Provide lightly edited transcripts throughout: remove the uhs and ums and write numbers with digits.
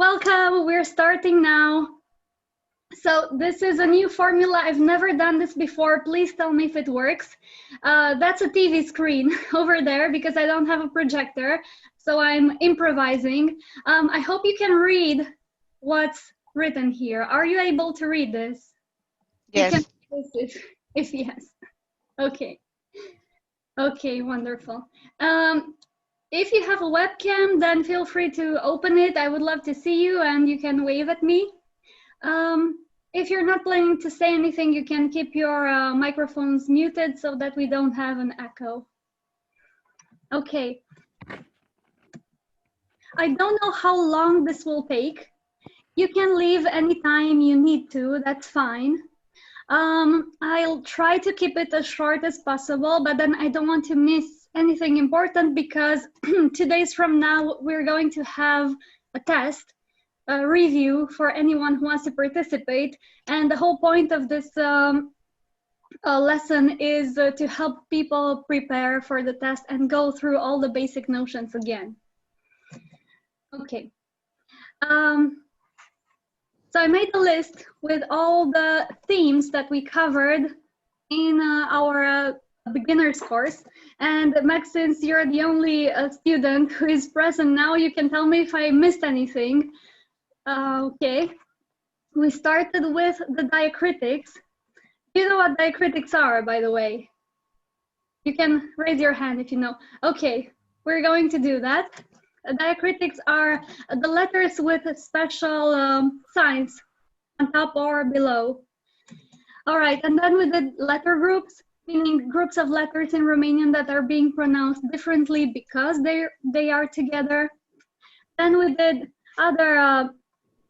Welcome, we're starting now. So this is a new formula. I've never done this before. Please tell me if it works. That's a TV screen over there because I don't have a projector. So I'm improvising. I hope you can read what's written here. Are you able to read this? Yes. You can if yes. Okay. Okay, wonderful. If you have a webcam, then feel free to open it. I would love to see you and you can wave at me. If you're not planning to say anything, you can keep your microphones muted so that we don't have an echo. Okay. I don't know how long this will take. You can leave anytime you need to, that's fine. I'll try to keep it as short as possible, but then I don't want to miss anything important because 2 days from now, we're going to have a test, a review for anyone who wants to participate. And the whole point of this lesson is to help people prepare for the test and go through all the basic notions again. Okay. So I made a list with all the themes that we covered in our beginner's course. And Max, since you're the only student who is present now, you can tell me if I missed anything. Okay, we started with the diacritics. Do you know what diacritics are, by the way? You can raise your hand if you know. Okay, we're going to do that. Diacritics are the letters with special signs on top or below. All right, and then we did letter groups, meaning groups of letters in Romanian that are being pronounced differently because they are together. Then we did other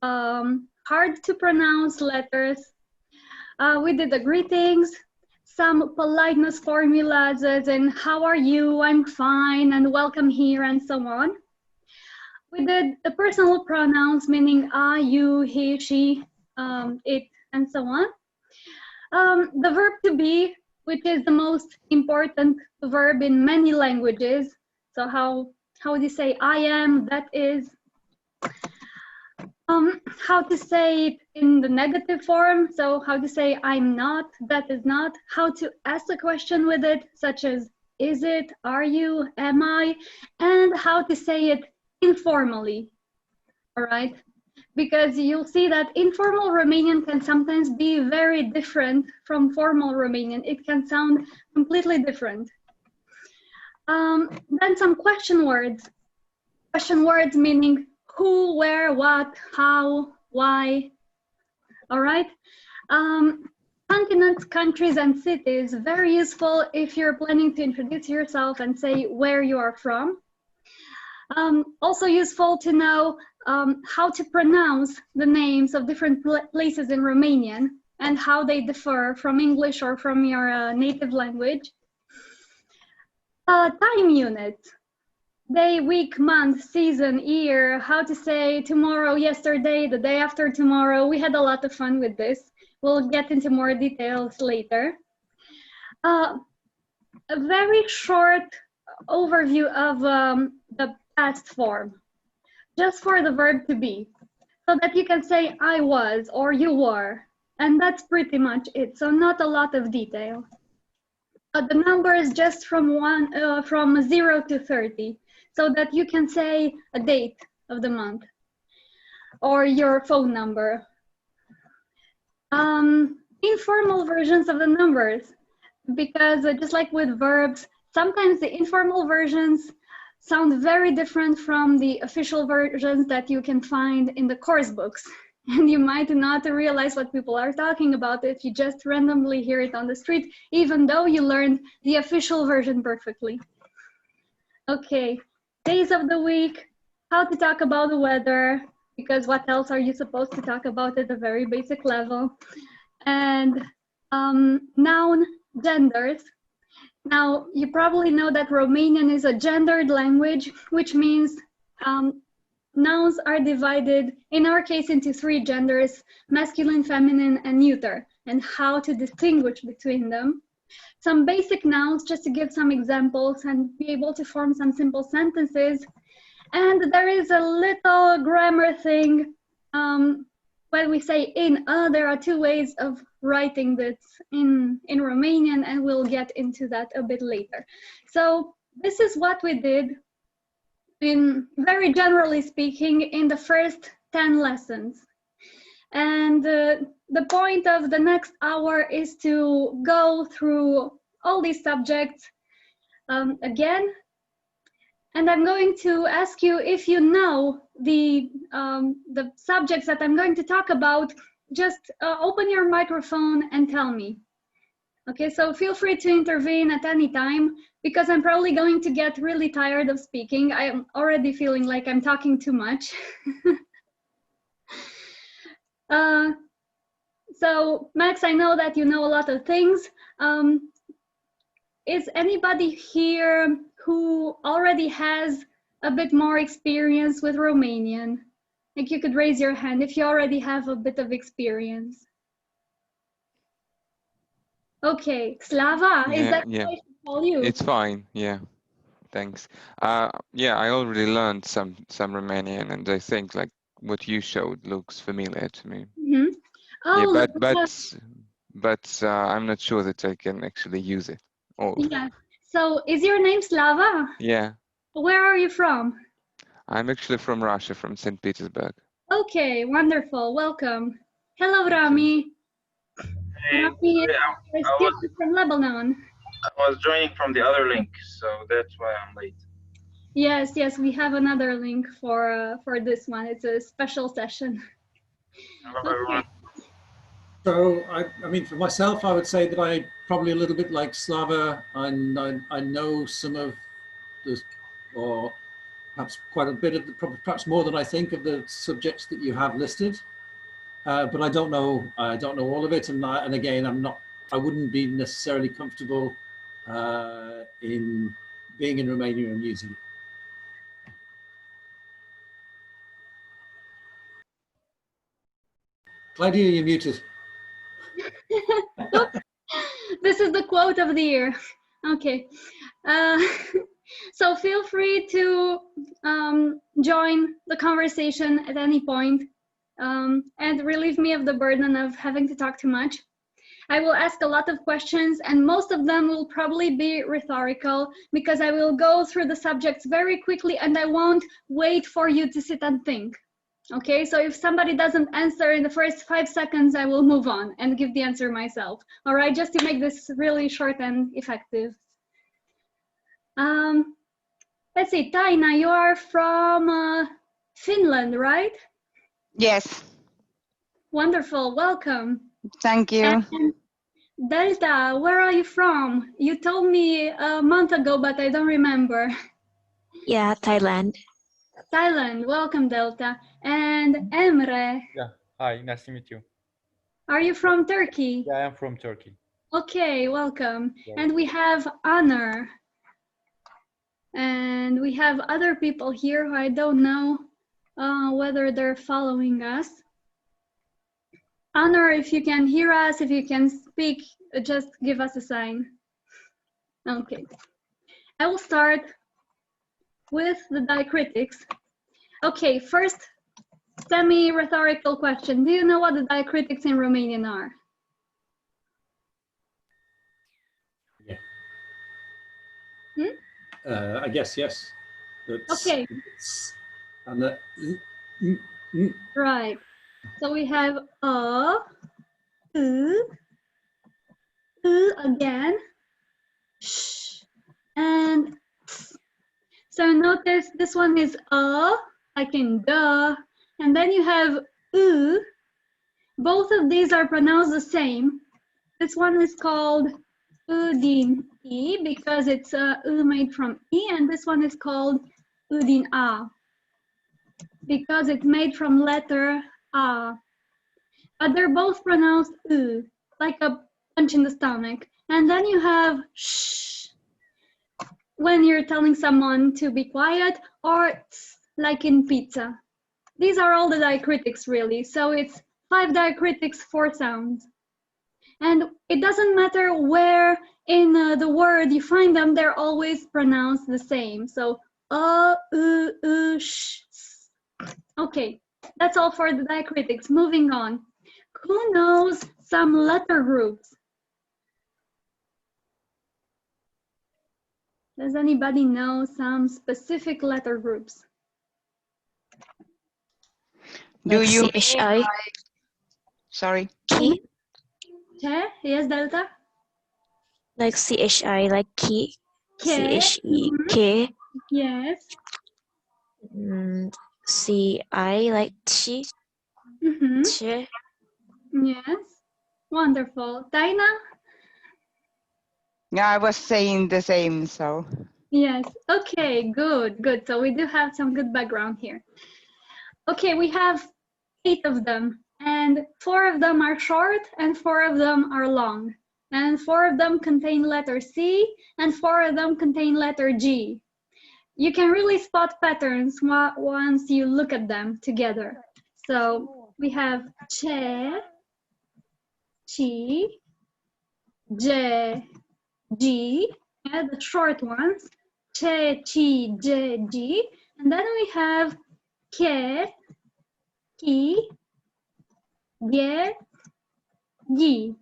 hard to pronounce letters. We did the greetings, some politeness formulas as in how are you, I'm fine, and welcome here, and so on. We did the personal pronouns, meaning I, you, he, she, it, and so on. The verb to be, which is the most important verb in many languages. So how would you say I am, that is. How to say it in the negative form. So how to say I'm not, that is not. How to ask a question with it, such as is it, are you, am I, and how to say it informally, all right? Because you'll see that informal Romanian can sometimes be very different from formal Romanian. It can sound completely different. Then some question words. Question words meaning who, where, what, how, why, all right? Continents, countries, and cities, very useful if you're planning to introduce yourself and say where you are from. Also useful to know how to pronounce the names of different places in Romanian and how they differ from English or from your native language. Time units, day, week, month, season, year, how to say tomorrow, yesterday, the day after tomorrow. We had a lot of fun with this. We'll get into more details later. A very short overview of the past form, just for the verb to be, so that you can say I was or you were, and that's pretty much it. So not a lot of detail. The number is just from 0 to 30, so that you can say a date of the month or your phone number. Informal versions of the numbers, because just like with verbs, sometimes the informal versions sound very different from the official versions that you can find in the course books. And you might not realize what people are talking about if you just randomly hear it on the street, even though you learned the official version perfectly. Okay, days of the week, how to talk about the weather, because what else are you supposed to talk about at a very basic level? And noun genders. Now, you probably know that Romanian is a gendered language, which means nouns are divided, in our case, into 3 genders, masculine, feminine, and neuter, and how to distinguish between them. Some basic nouns, just to give some examples and be able to form some simple sentences. And there is a little grammar thing. When we say in, there are two ways of writing this in Romanian, and we'll get into that a bit later. So this is what we did, in very generally speaking, in the first 10 lessons. And the point of the next hour is to go through all these subjects again. And I'm going to ask you, if you know the subjects that I'm going to talk about, just open your microphone and tell me. Okay, so feel free to intervene at any time, because I'm probably going to get really tired of speaking. I'm already feeling like I'm talking too much. So Max, I know that you know a lot of things. Is anybody here who already has a bit more experience with Romanian? Like, you could raise your hand if you already have a bit of experience. Okay, Slava, is that what I should call you? It's fine, yeah. Thanks. Yeah, I already learned some Romanian, and I think like what you showed looks familiar to me. Mm-hmm. Oh, yeah, but I'm not sure that I can actually use it all. Yeah. So, is your name Slava? Yeah. Where are you from? I'm actually from Russia, from St. Petersburg. Okay, wonderful. Welcome. Hello, Rami. Hey, Rami is from Lebanon. I was joining from the other link, so that's why I'm late. Yes, yes, we have another link for this one. It's a special session. Hello, everyone. So, I mean, for myself, I would say that I probably a little bit like Slava, and I know some of the, or perhaps quite a bit of the, perhaps more than I think of the subjects that you have listed, but I don't know all of it, and again, I wouldn't be necessarily comfortable in being in Romania and using it. Claudia, you're muted. This is the quote of the year. Okay. So feel free to join the conversation at any point, and relieve me of the burden of having to talk too much. I will ask a lot of questions, and most of them will probably be rhetorical, because I will go through the subjects very quickly and I won't wait for you to sit and think. Okay, so if somebody doesn't answer in the first 5 seconds, I will move on and give the answer myself. All right, just to make this really short and effective. Let's see, Taina, you are from Finland, right? Yes. Wonderful, welcome. Thank you. And Delta, where are you from? You told me a month ago, but I don't remember. Yeah, Thailand. Thailand, welcome Delta. And Emre. Yeah, hi, nice to meet you. Are you from Turkey? Yeah, I am from Turkey. Okay, welcome. Yeah. And we have Honor. And we have other people here who I don't know whether they're following us. Honor, if you can hear us, if you can speak, just give us a sign. Okay. I will start with the diacritics. Okay, first semi-rhetorical question. Do you know what the diacritics in Romanian are? Yeah. I guess, yes. Okay. And right. So we have again, sh, and so notice this one is like in the, and then you have both of these are pronounced the same. This one is called din e because it's made from e, and this one is called din a because it's made from letter a. But they're both pronounced like a punch in the stomach. And then you have sh when you're telling someone to be quiet, or ts, like in pizza. These are all the diacritics really. So it's 5 diacritics, 4 sounds. And it doesn't matter where in the word you find them, they're always pronounced the same. So sh. Okay, that's all for the diacritics. Moving on. Who knows some letter groups? Does anybody know some specific letter groups? Do Like you CHI, sorry? key, Che? Yes, Delta? like CHI, like key, Ke? CHEK, Yes. CI, like chi, Mm-hmm. che, Yes. Wonderful. Taina? Yeah, I was saying the same, so. Yes. Okay, good, good. So we do have some good background here. Okay, we have 8 of them, and 4 of them are short and 4 of them are long. And 4 of them contain letter C and 4 of them contain letter G. You can really spot patterns once you look at them together. So we have che, chi, je, G, yeah, the short ones, che, chi, je, G, and then we have ke, ki, ge, gi.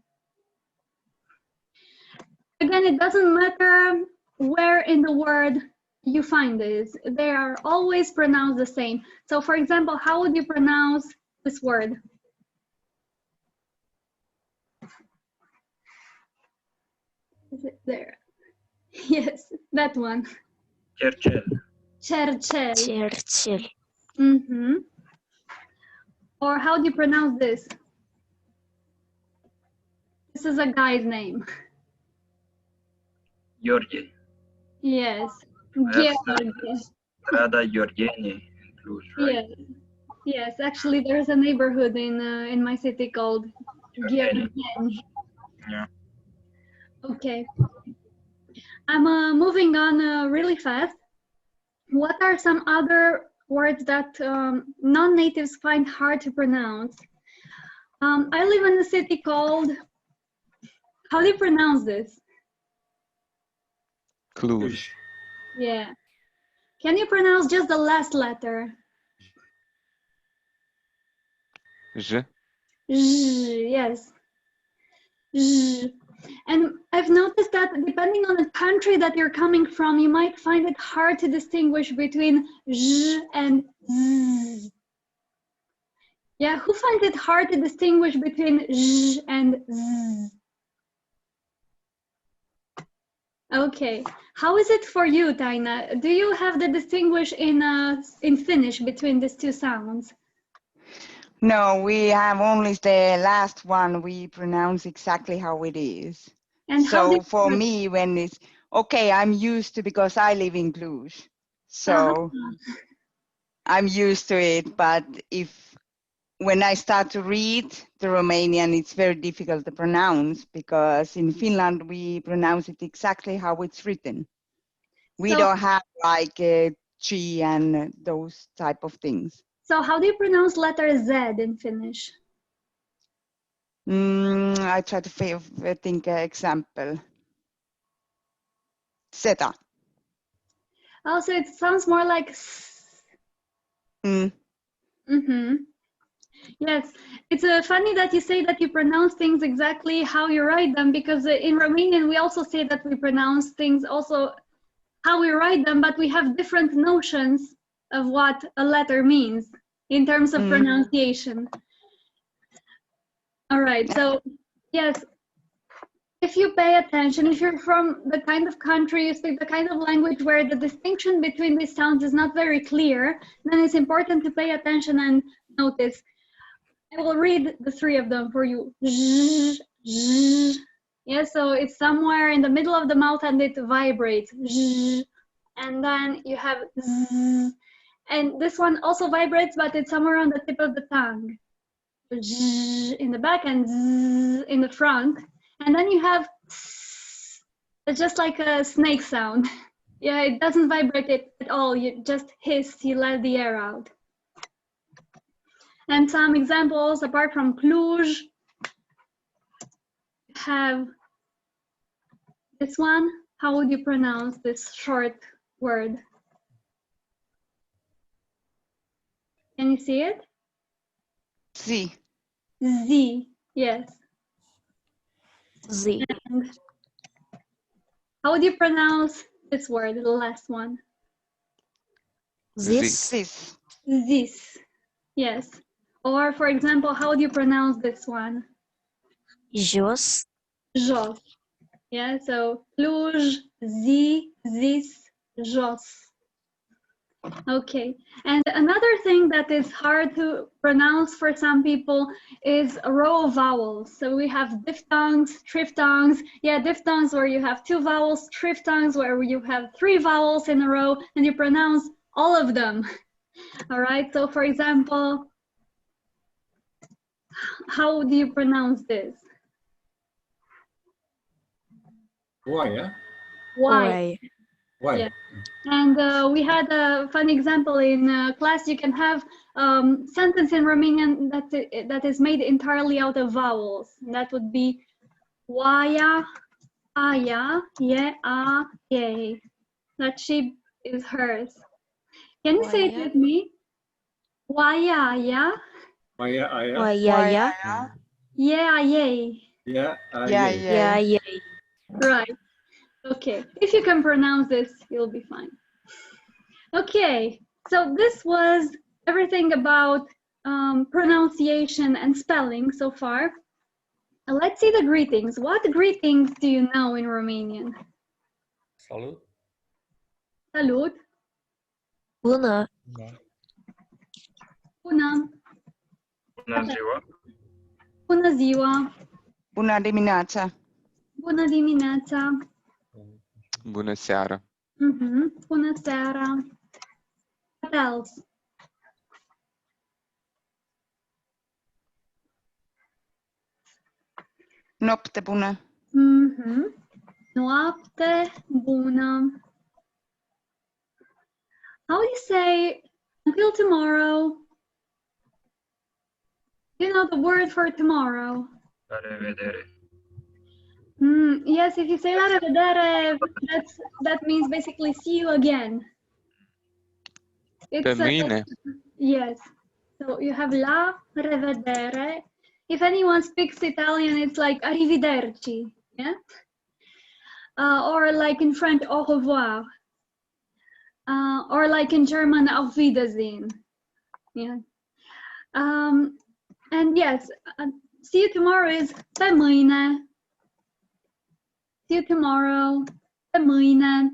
Again, it doesn't matter where in the word you find this, they are always pronounced the same. So for example, how would you pronounce this word? Is it there? Yes, that one. Cercel. Cercel. Churchill, Mm-hmm. Or how do you pronounce this? This is a guy's name. George. Yes. That's George. Strada Giorgieni in Cluj, right? Yes. Yes. Actually, there's a neighborhood in my city called Giorgieni. Gheorgheni. Yeah. Okay. I'm moving on really fast. What are some other words that non-natives find hard to pronounce? I live in a city called, how do you pronounce this? Cluj. Yeah. Can you pronounce just the last letter? Je. Zh, yes. Zh. And I've noticed that depending on the country that you're coming from, you might find it hard to distinguish between zh and z. Yeah, who finds it hard to distinguish between zh and z? Okay, how is it for you, Taina? Do you have the distinguish in Finnish between these two sounds? No, we have only the last one. We pronounce exactly how it is. And how do So you for me, when it's okay, I'm used to because I live in Cluj. So I'm used to it. But when I start to read the Romanian, it's very difficult to pronounce because in Finland, we pronounce it exactly how it's written. We So- don't have like chi and those type of things. So how do you pronounce letter Z in Finnish? I try to think example. Seta. Also, it sounds more like s. Mm-hmm. Yes, it's funny that you say that you pronounce things exactly how you write them, because in Romanian we also say that we pronounce things also how we write them, but we have different notions of what a letter means in terms of pronunciation. All right, so yes, if you pay attention, if you're from the kind of country, you speak the kind of language where the distinction between these sounds is not very clear, then it's important to pay attention and notice. I will read the 3 of them for you. Zh, zh. Yeah, so it's somewhere in the middle of the mouth and it vibrates. Zh. And then you have zzz. And this one also vibrates, but it's somewhere on the tip of the tongue. Zzz in the back and zzz in the front. And then you have zzz. It's just like a snake sound. Yeah, it doesn't vibrate it at all. You just hiss, you let the air out. And some examples apart from Cluj have this one. How would you pronounce this short word? Can you see it? Z. Z. Yes. Z. And how do you pronounce this word, the last one? This. This. This. Yes. Or, for example, how do you pronounce this one? Jos. Jos. Yeah, so Cluj, zi, zis, jos. Okay, and another thing that is hard to pronounce for some people is a row of vowels. So we have diphthongs, triphthongs. Yeah, diphthongs where you have 2 vowels, triphthongs where you have 3 vowels in a row and you pronounce all of them. All right, so for example, how do you pronounce this? Why, yeah? Why? Why? Yeah. And we had a fun example in class. You can have sentence in Romanian that is made entirely out of vowels. That would be waya, aya, ye, a, ye. That sheep is hers. Can you say it with me? Waya, ya, Why, yeah, yeah. Why, yeah, yeah. yeah, ye. Yeah, Yeah, Yeah, yeah. yeah. Right. Okay. If you can pronounce this, you'll be fine. Okay, so this was everything about pronunciation and spelling so far. Let's see the greetings. What greetings do you know in Romanian? Salut. Salut, Bună. Da. bună, Bună ziua. bună ziua, Bună dimineața. bună dimineața, Bună seara. bună seara. What else? Noapte bună. Noapte bună. How do you say until tomorrow? You know the word for tomorrow. La revedere. Yes, if you say la revedere, that means basically see you again. Pe mâine. Yes. So you have la revedere. If anyone speaks Italian, it's like arrivederci. Yeah. Or like in French, au revoir. Or like in German, auf Wiedersehen. Yeah. And yes, see you tomorrow is pe mâine. See you tomorrow. Pe mâine.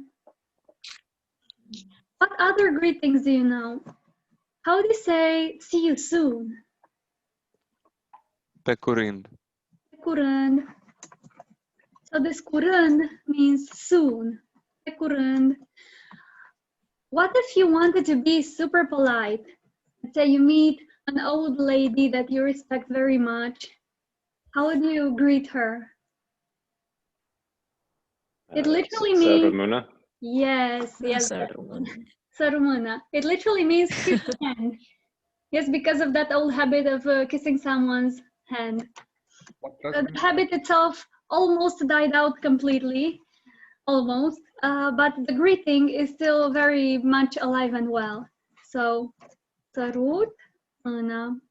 What other greetings do you know? How do you say see you soon? Pe curând. Pe curând. So this curând means soon. Pe curând. What if you wanted to be super polite? Let's say you meet an old lady that you respect very much. How would you greet her? It literally means... Să rămână. Yes, yes. Să rămână. Să rămână. It literally means kiss the hand. Yes, because of that old habit of kissing someone's hand. The habit itself almost died out completely, almost, but the greeting is still very much alive and well. So, sărut mâna.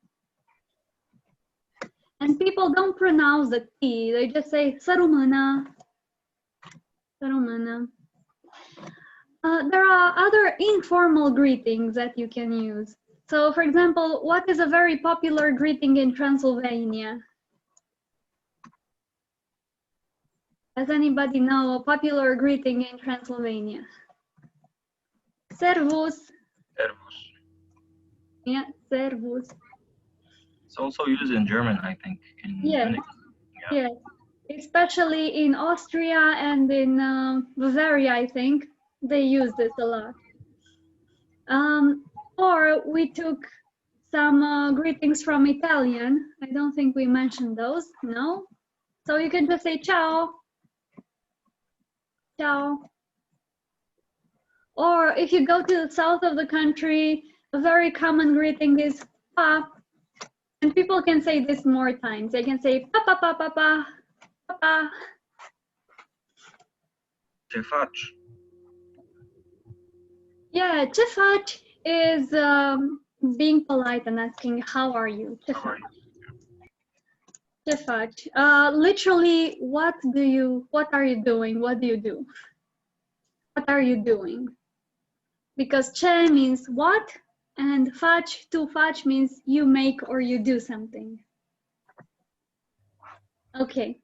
And people don't pronounce the T, they just say să rămână. Să rămână. There are other informal greetings that you can use. So, for example, what is a very popular greeting in Transylvania? Does anybody know a popular greeting in Transylvania? Servus. Servus. Yeah, servus. It's also used in German, I think. In Yes. Munich. Yes, especially in Austria and in Bavaria, I think they use this a lot. Or we took some greetings from Italian. I don't think we mentioned those, no? So you can just say ciao. Ciao. Or if you go to the south of the country, a very common greeting is pa. And people can say this more times. They can say pa pa pa pa pa pa pa. Ce faci? Yeah, ce faci is being polite and asking, how are you? Literally, what are you doing? What do you do? What are you doing? Because che means what, and to fac means you make or you do something. Okay,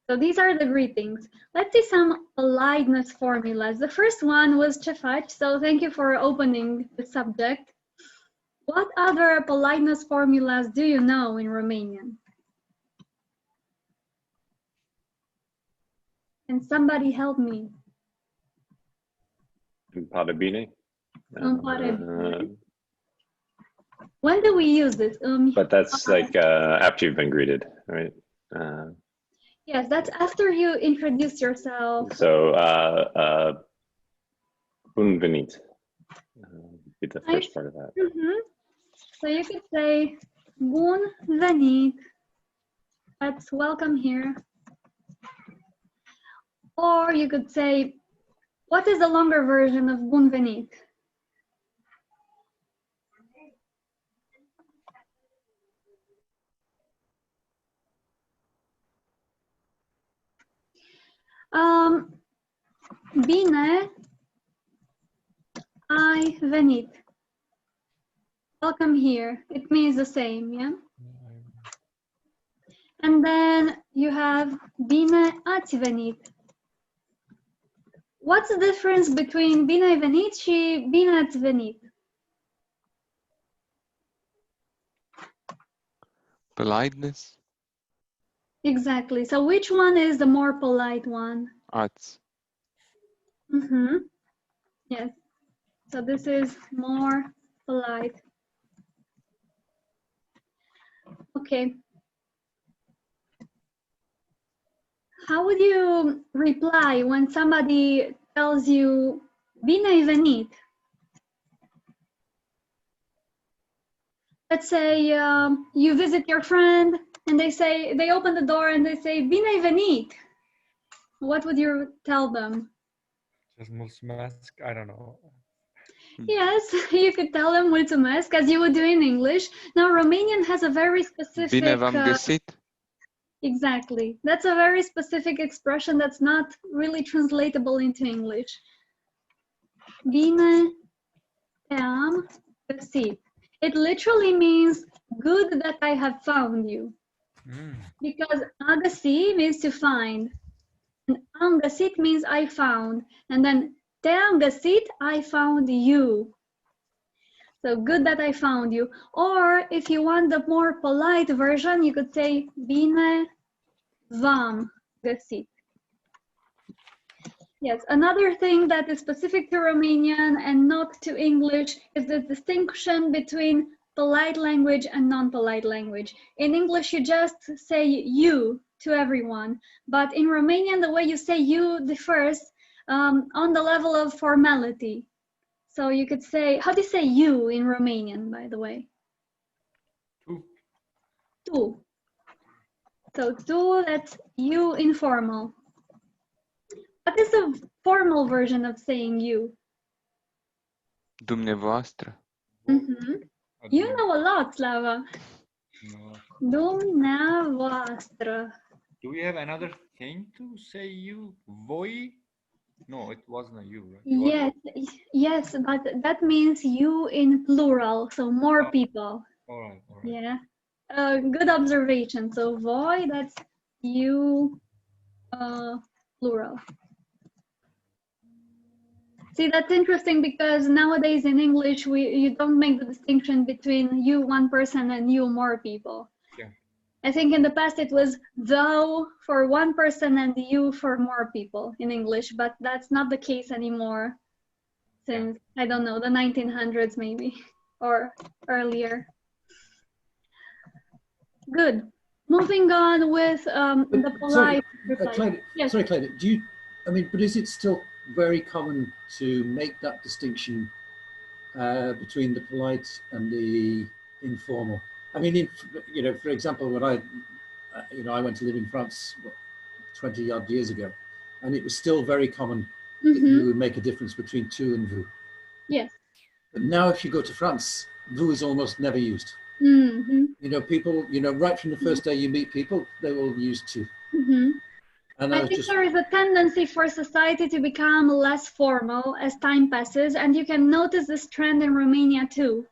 so these are the greetings. Let's see some politeness formulas. The first one was ce faci, so thank you for opening the subject. What other politeness formulas do you know in Romanian? Can somebody help me? Îmi pare bine. Îmi pare bine. When do we use this? But that's like after you've been greeted, right? Yes, that's after you introduce yourself. So, bun venit. Be the first part of that. So you could say, bun venit. That's welcome here. Or you could say, what is the longer version of bun venit? Bine ai venit. Welcome here. It means the same, yeah? And then you have bine ați venit. What's the difference between bine ai venit și bine ați venit? Politeness. Exactly. So which one is the more polite one? Ați. Yes. So this is more polite. Okay. How would you reply when somebody tells you bine ai venit? Let's say you visit your friend and they open the door and they say bine ai venit. What would you tell them? Just mulțumesc, I don't know. Yes, you could tell them mulțumesc as you would do in English. Now Romanian has a very specific... Bine v-am găsit. Exactly. That's a very specific expression that's not really translatable into English. Bine te-am găsit. It literally means good that I have found you. Because a găsi means to find. And am găsit means I found. And then te-am găsit, I found you. So good that I found you. Or if you want the more polite version, you could say bine v-am găsit. Yes, another thing that is specific to Romanian and not to English is the distinction between polite language and non-polite language. In English, you just say you to everyone, but in Romanian, the way you say you differs on the level of formality. So you could say, how do you say you in Romanian, by the way? Tu. Tu. So tu, that's you informal. What is the formal version of saying you? Dumneavoastră. You know a lot, Slava. No. Dumneavoastră. Do we have another thing to say you? Voi? No, it wasn't you, right? Yes, but that means you in plural, so more people. All right. Yeah. Good observation. So voi, that's you, plural. See, that's interesting because nowadays in English, you don't make the distinction between you, one person, and you, more people. Yeah. I think in the past it was thou for one person and you for more people in English, but that's not the case anymore since, I don't know, the 1900s maybe, or earlier. Good. Moving on with the polite reply. Yes. Sorry, Clyde, but is it still very common to make that distinction between the polite and the informal? I mean, for example, when I went to live in France 20 odd years ago, and it was still very common that you would make a difference between tu and vous. Yes. But now if you go to France, vous is almost never used. Mm-hmm. You know, people, you know, right from the first day you meet people, they will use tu. Mm-hmm. And I think there is a tendency for society to become less formal as time passes, and you can notice this trend in Romania too.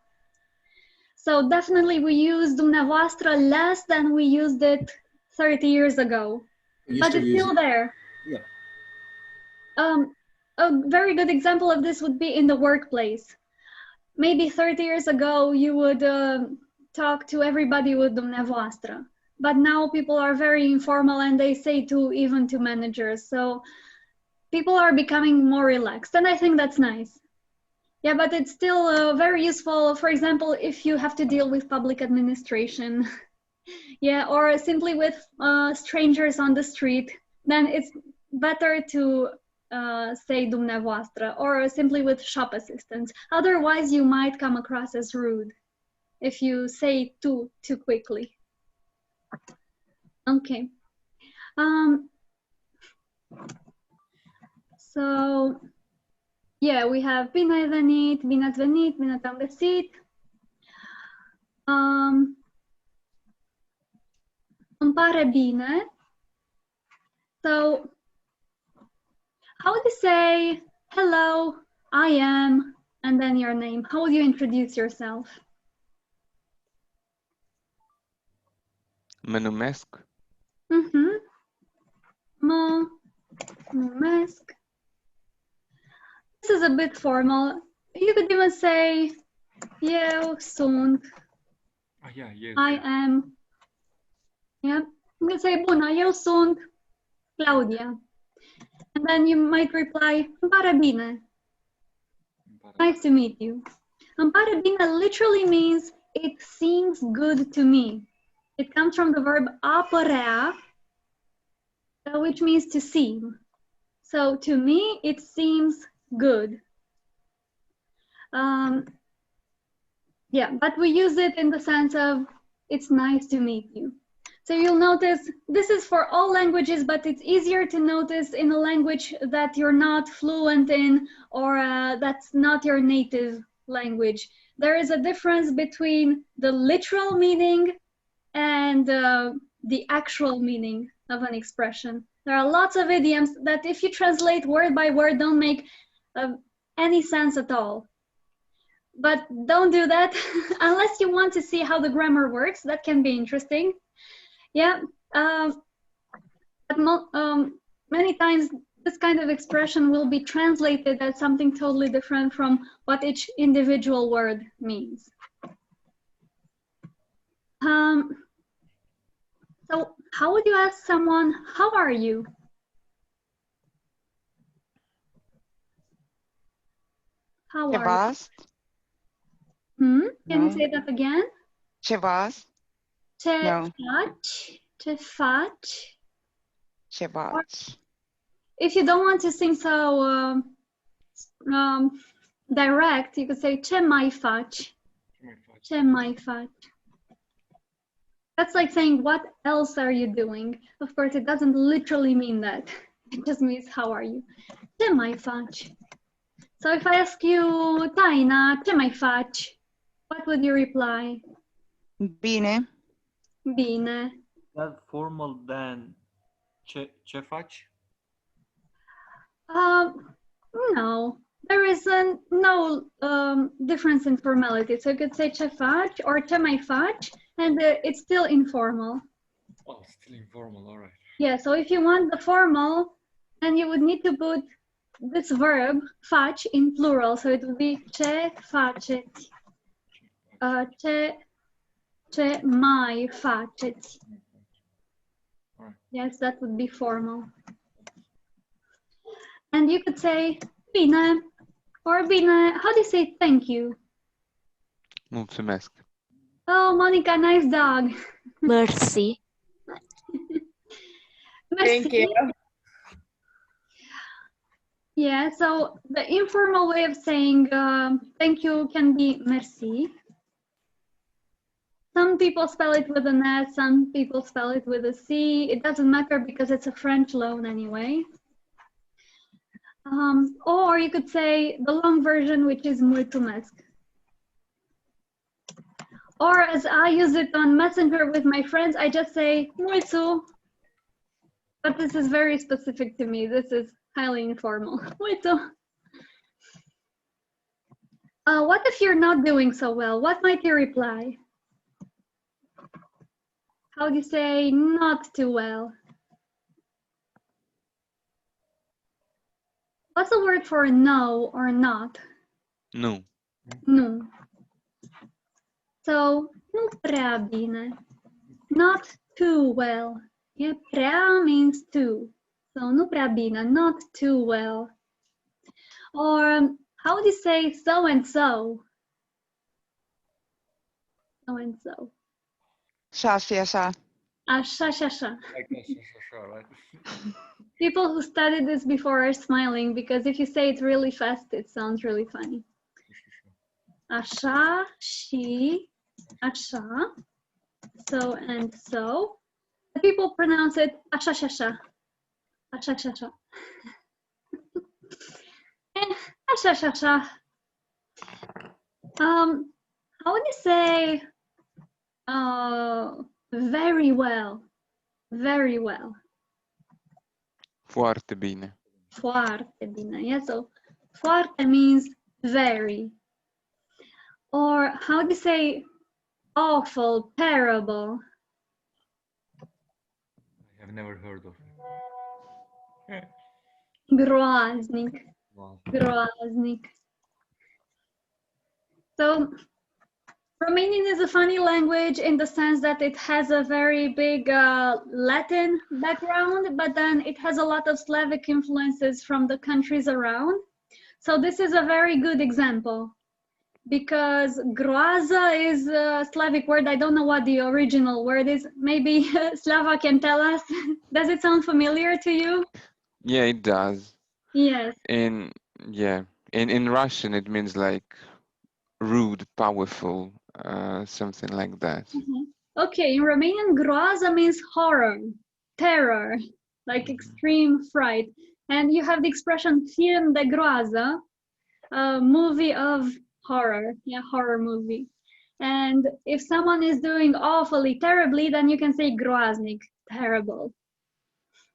So definitely we use dumneavoastră less than we used it 30 years ago, but it's still there. Yeah. A very good example of this would be in the workplace. Maybe 30 years ago you would talk to everybody with dumneavoastră. But now people are very informal and they say to even to managers. So people are becoming more relaxed, and I think that's nice. Yeah, but it's still very useful, for example, if you have to deal with public administration, yeah, or simply with strangers on the street, then it's better to say dumneavoastră, or simply with shop assistants. Otherwise, you might come across as rude if you say too quickly. Okay. So, yeah, we have bine ai venit, bine ați venit, bine te-am găsit. Îmi pare bine. So, how would you say, hello, I am, and then your name? How would you introduce yourself? Mă numesc. Mm-hmm. Mă numesc. This is a bit formal. You could even say, eu sunt, I am. Yeah, you could say, bună, eu sunt Claudia. And then you might reply, îmi pare bine. Nice to meet you. Îmi pare bine literally means it seems good to me. It comes from the verb a părea, which means to seem. So to me, it seems good. Yeah, but we use it in the sense of it's nice to meet you. So you'll notice this is for all languages, but it's easier to notice in a language that you're not fluent in, or that's not your native language. There is a difference between the literal meaning and the actual meaning of an expression. There are lots of idioms that if you translate word by word don't make any sense at all. But don't do that unless you want to see how the grammar works. That can be interesting. Yeah, but many times this kind of expression will be translated as something totally different from what each individual word means. So how would you ask someone, how are you? How are you? Can you say that again? Ce vas? Ce faci? Ce faci? Ce faci? If you don't want to sing so direct, you could say ce mai faci? Ce mai faci? That's like saying, what else are you doing? Of course, it doesn't literally mean that. It just means, how are you? Ce mai faci? So if I ask you, Taina, ce mai faci? What would you reply? Bine. Bine. That formal than ce faci? No, there is no difference in formality. So you could say ce faci or ce mai faci, and it's still informal. Oh, still informal, all right. Yeah, so if you want the formal, then you would need to put this verb, faci, in plural. So it would be ce faceți. Ce mai faceți. Yes, that would be formal. And you could say bine or bine. How do you say thank you? Mulțumesc. Oh, Monica, nice dog. Mercy. Thank you. Yeah, so the informal way of saying thank you can be merci. Some people spell it with an S, some people spell it with a C. It doesn't matter because it's a French loan anyway. Or you could say the long version, which is mulțumesc. Or as I use it on Messenger with my friends, I just say muito. But this is very specific to me. This is highly informal. Muito. What if you're not doing so well? What might you reply? How do you say not too well? What's the word for no or not? Nu. Nu. So, nu prea bine. Not too well. Yeah, prea means too. So, nu prea bine, not too well. Or, how would you say so and so? So and so. Așa și așa. Așa și așa. Like this, right? People who studied this before are smiling because if you say it really fast, it sounds really funny. Așa și așa. So and so. The people pronounce it așa și așa. Așa și așa. Așa și așa. How would you say very well? Very well. Foarte bine. Foarte bine. Yeah, so foarte means very. Or how do you say awful, terrible? I have never heard of it. Groaznic. Wow. Groaznic. So Romanian is a funny language in the sense that it has a very big Latin background, but then it has a lot of Slavic influences from the countries around. So this is a very good example because groaza is a Slavic word. I don't know what the original word is. Maybe Slava can tell us. Does it sound familiar to you? Yeah, it does. Yes. In Russian, it means like rude, powerful, something like that. Okay, in Romanian, groaza means horror, terror, like extreme fright. And you have the expression film de groază, a movie of horror, yeah, horror movie. And if someone is doing awfully, terribly, then you can say groaznic, terrible.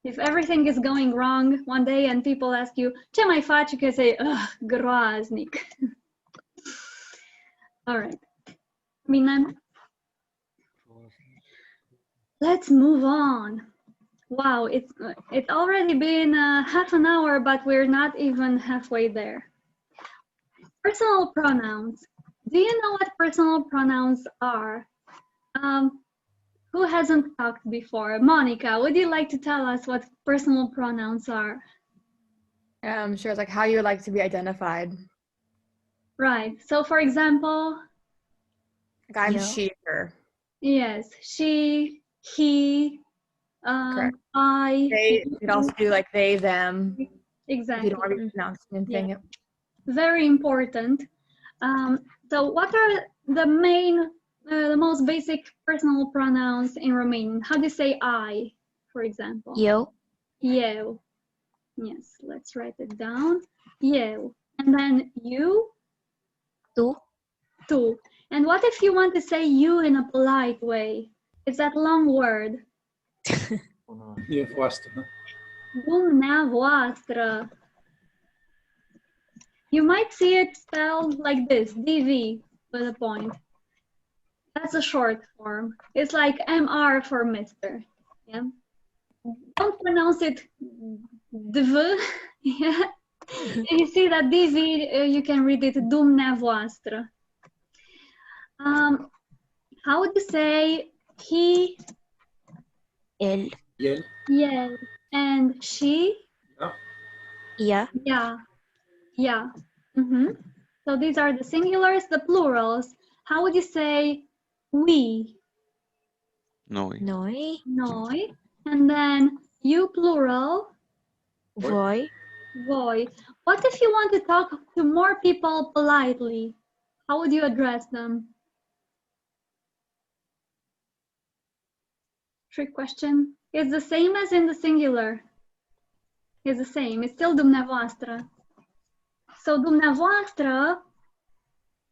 If everything is going wrong one day and people ask you, ce mai faci? You can say, ugh, groaznic. All right. Bine. Let's move on. Wow, it's already been half an hour, but we're not even halfway there. Personal pronouns. Do you know what personal pronouns are? Who hasn't talked before? Monica, would you like to tell us what personal pronouns are? Sure, it's like how you would like to be identified. Right. So, for example, Like I'm Yeah. she, her. yes, she, he, Correct. I. They you could also do like they, them. If Exactly. you don't want to be pronouncing anything. Yeah. Very important. So what are the main, the most basic personal pronouns in Romanian? How do you say I, for example? Eu, Eu. Yes, let's write it down. Eu. And then you, tu, tu. And what if you want to say you in a polite way? It's that long word. Yeah, voastră. Dumneavoastră. You might see it spelled like this, DV with a point. That's a short form. It's like MR for Mr. Yeah. Don't pronounce it dv. Yeah. You see that DV, you can read it dumneavoastră. How would you say he, el, El, yeah, and she? ja, ea, Yeah. So these are the singulars, the plurals. How would you say we? Noi. noi, Noi. And then you plural, voi, voi. What if you want to talk to more people politely? How would you address them? Trick question. It's the same as in the singular. It's the same. It's still dumneavoastră. So dumneavoastră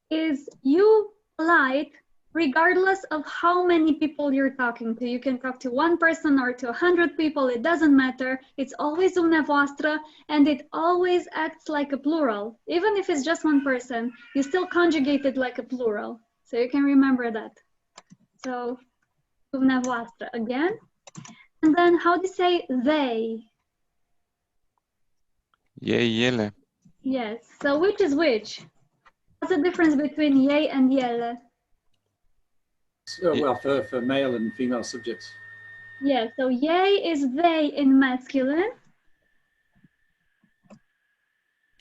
is you polite, regardless of how many people you're talking to. You can talk to one person or to 100 people, it doesn't matter. It's always dumneavoastră, and it always acts like a plural. Even if it's just one person, you still conjugate it like a plural. So you can remember that. So, dumneavoastră again. And then how do you say they? Ei, ele. Yes, so which is which? What's the difference between ye and ele? So, well, for male and female subjects. Yeah, so ye is they in masculine.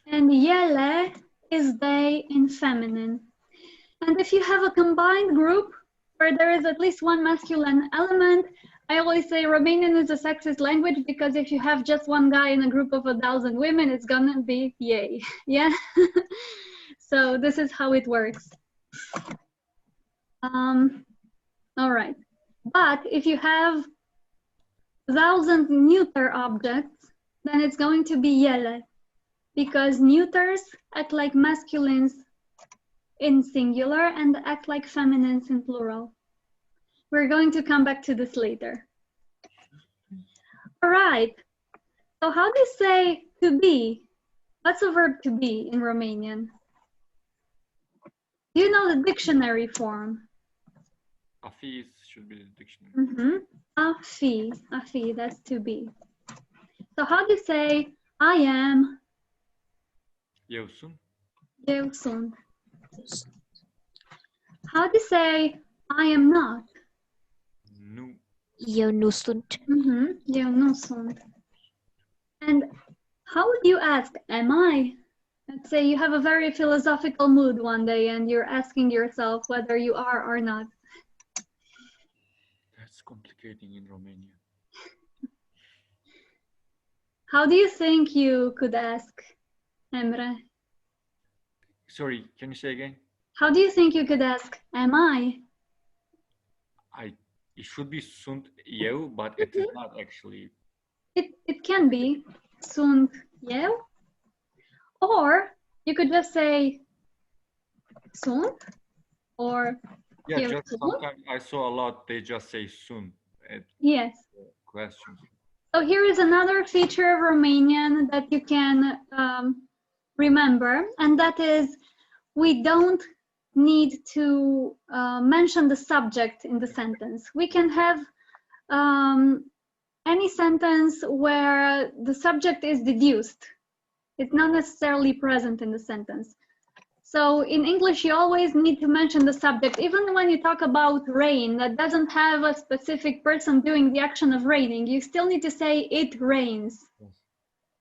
And yele is they in feminine. And if you have a combined group where there is at least one masculine element, I always say Romanian is a sexist language because if you have just one guy in a group of 1,000 women, it's gonna be yay, yeah? So this is how it works. All right, but if you have 1,000 neuter objects, then it's going to be yele, because neuters act like masculines in singular and act like feminines in plural. We're going to come back to this later. All right, so how do you say to be? What's a verb to be in Romanian? Do you know the dictionary form? A fi should be the dictionary. Mm-hmm. A fi, that's to be. So how do you say I am? Eu sunt. Eu sunt. How do you say I am not? Nu. Eu nu sunt. Mm-hmm. Eu nu sunt. And how would you ask, am I? Let's say you have a very philosophical mood one day and you're asking yourself whether you are or not. That's complicating in Romania. How do you think you could ask, Emre? Sorry, can you say again? How do you think you could ask, am I? It should be sunt eu, but it is not actually. It can be sunt eu, or you could just say sunt, or Yeah, eu just sunt. sometimes I saw a lot, they just say sunt at Yes. questions. So here is another feature of Romanian that you can remember, and that is we don't need to mention the subject in the sentence. We can have any sentence where the subject is deduced. It's not necessarily present in the sentence. So in English, you always need to mention the subject. Even when you talk about rain, that doesn't have a specific person doing the action of raining, you still need to say it rains. Yes.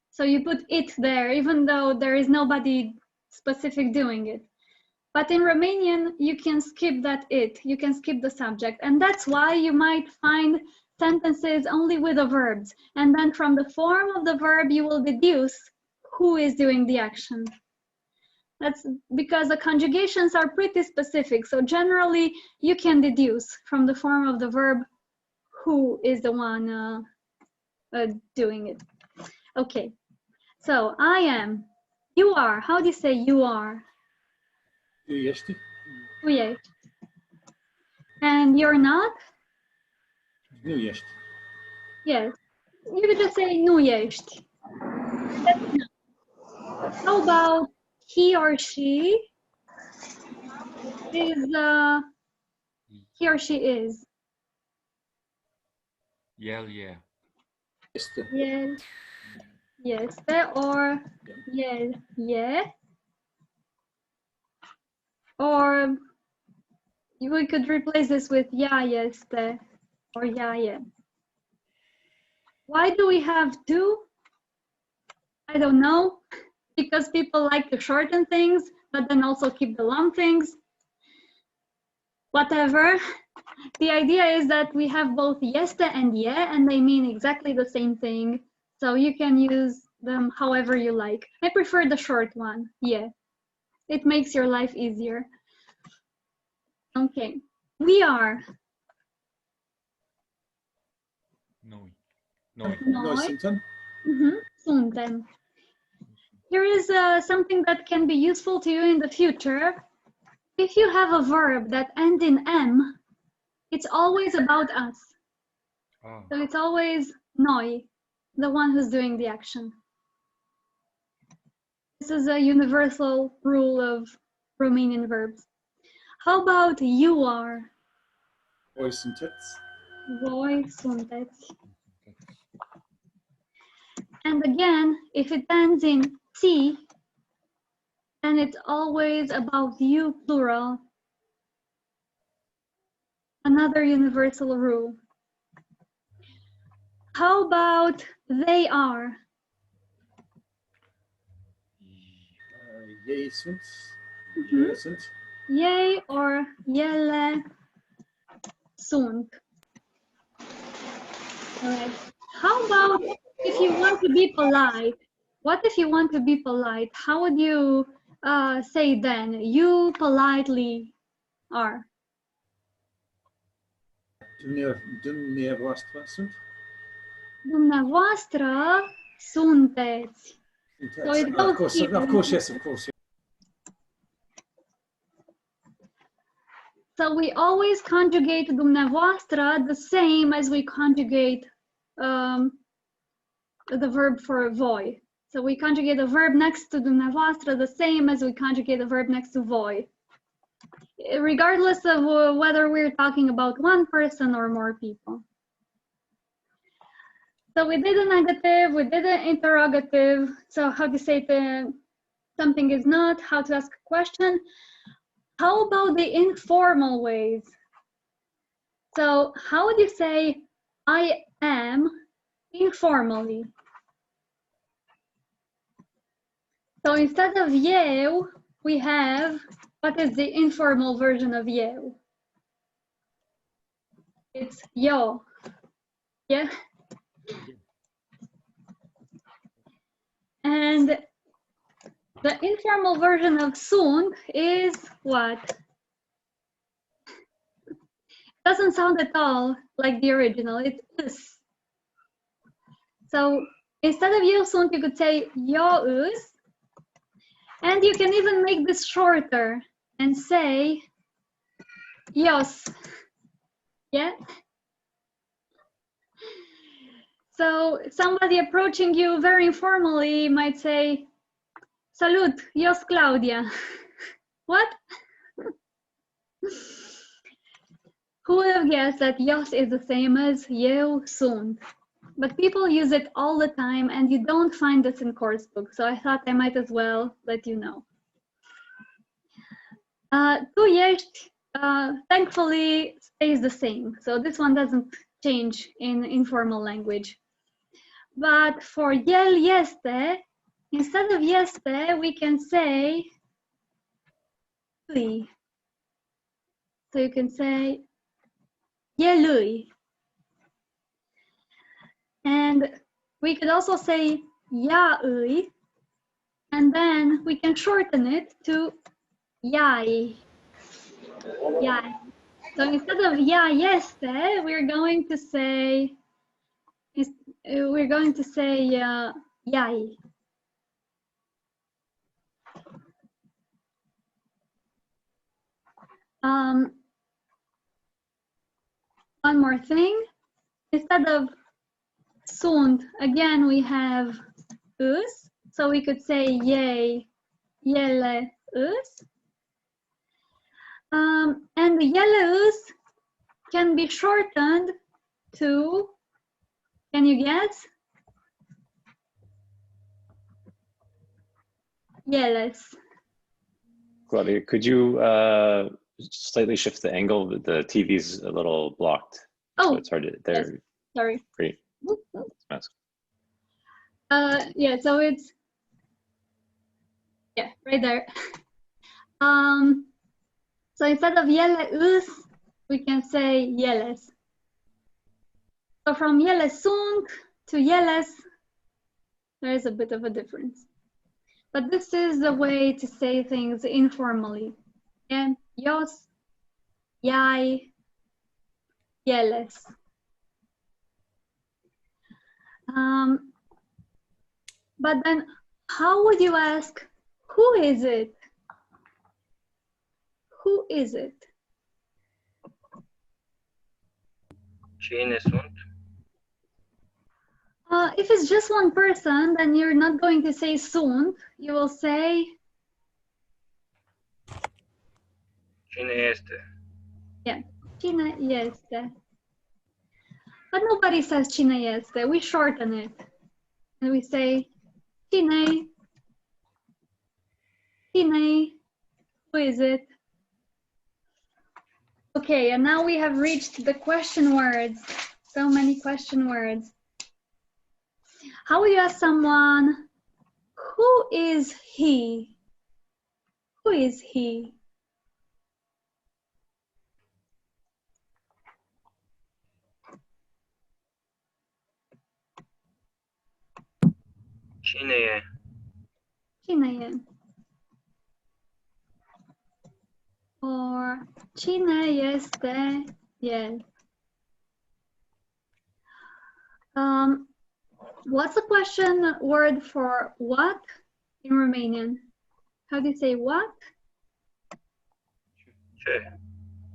So you put it there, even though there is nobody specific doing it. But in Romanian, you can skip that it, you can skip the subject. And that's why you might find sentences only with the verbs. And then from the form of the verb, you will deduce who is doing the action. That's because the conjugations are pretty specific. So generally, you can deduce from the form of the verb who is the one doing it. Okay, so I am, you are. How do you say you are? Tu ești? Tu ești. And you're not? Nu ești. Yes. You could just say nu ești. That's not. How about he or she is, he or she is? Yeah, yeah. Este. Yes. Este or yes, yeah. Or we could replace this with ya este or ya yeah. Why do we have two? I don't know. Because people like to shorten things, but then also keep the long things. Whatever. The idea is that we have both yeste and ye, and they mean exactly the same thing. So you can use them however you like. I prefer the short one, ye. It makes your life easier. Okay, we are. Noi. Noi. Noi suntem. Suntem. Here is something that can be useful to you in the future. if you have a verb that ends in M, it's always about us. Oh. So it's always noi, the one who's doing the action. This is a universal rule of Romanian verbs. How about you are? Voi sunteți. Voi sunteți. And again, if it ends in T, then it's always about you, plural. Another universal rule. How about they are? Ei sunt. Mhm. Ele sunt. Ei or ele sunt. All right. How about if you want to be polite? What if you want to be polite? How would you say then? You politely are. Dumneavoastră sunt. Dumneavoastră sunteți. So it goes Of course, yes, of course. So we always conjugate dumneavoastră the same as we conjugate the verb for voi. So we conjugate the verb next to dumneavoastră the same as we conjugate the verb next to voi, regardless of whether we're talking about one person or more people. So we did a negative, we did an interrogative. So how to say something is not, how to ask a question. How about the informal ways? So how would you say I am informally? So instead of eu, we have, what is the informal version of eu? It's yo, yeah? And the informal version of sunt is what? Doesn't sound at all like the original, it's is. So instead of eu sunt, you could say yo is. And you can even make this shorter and say ios, yeah? So somebody approaching you very informally might say, salut, ios Claudia. What? Who would have guessed that ios is the same as eu sunt? But people use it all the time and you don't find this in course book, so I thought I might as well let you know. Tu ești, thankfully, stays the same, so this one doesn't change in informal language. But for el este, instead of este, we can say lui. So you can say elui. And we could also say iaui, and then we can shorten it to iai. Iai. So instead of ia este, we're going to say iai. One more thing. Instead of sunt, again we have us, so we could say yay, yele us. And the yele us can be shortened to, can you guess? Yeles. Claudia, could you slightly shift the angle? The TV's a little blocked. Oh, so it's hard to, there. Yes. Sorry. Great. Yeah, so it's, yeah, right there. So instead of yele us, we can say yeles. So from yele sunt to yeles, there is a bit of a difference. But this is the way to say things informally. And ios, iai, yeles. But then how would you ask, who is it? Who is it? Cine sunt? If it's just one person, then you're not going to say sunt. You will say, Cine este? yeah, cine este. But nobody says cine este. We shorten it. And we say, cine. Cine. Who is it? Okay, and now we have reached the question words. So many question words. How would you ask someone, who is he? Who is he? Cine e? Cine e? Or cine este el? What's the question word for what in Romanian? How do you say what?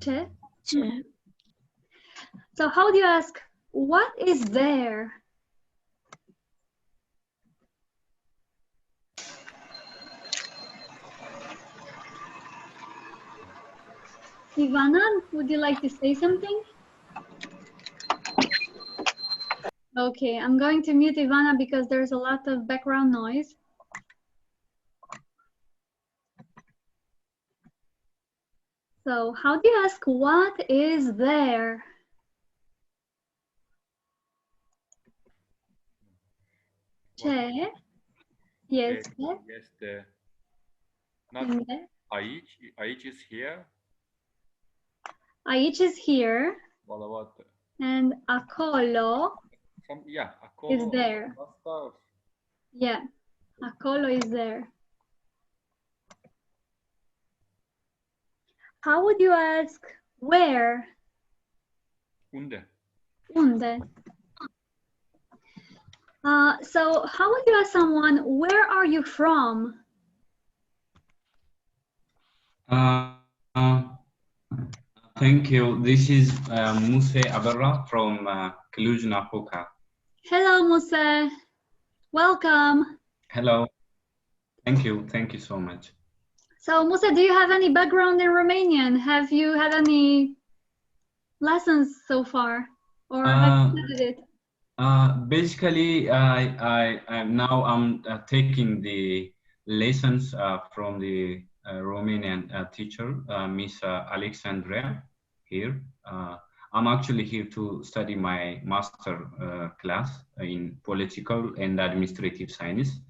Ce? Ce. So how do you ask, what is there? Ivana, would you like to say something? Okay, I'm going to mute Ivana because there's a lot of background noise. So how do you ask, what is there? Ce este Este. Not unde? aici. Aici is here. Aici is here, What? and acolo Yeah, acolo. is there. Asta. Yeah, acolo is there. How would you ask, where? Unde? Unde? So how would you ask someone, where are you from? Thank you. This is Muse Aberra from Cluj-Napoca. Hello, Muse. Welcome. Hello. Thank you. Thank you so much. So, Muse, do you have any background in Romanian? Have you had any lessons so far, or have you studied it? Basically, I'm taking the lessons from the Romanian teacher, Miss Alexandria here. I'm actually here to study my master class in political and administrative science.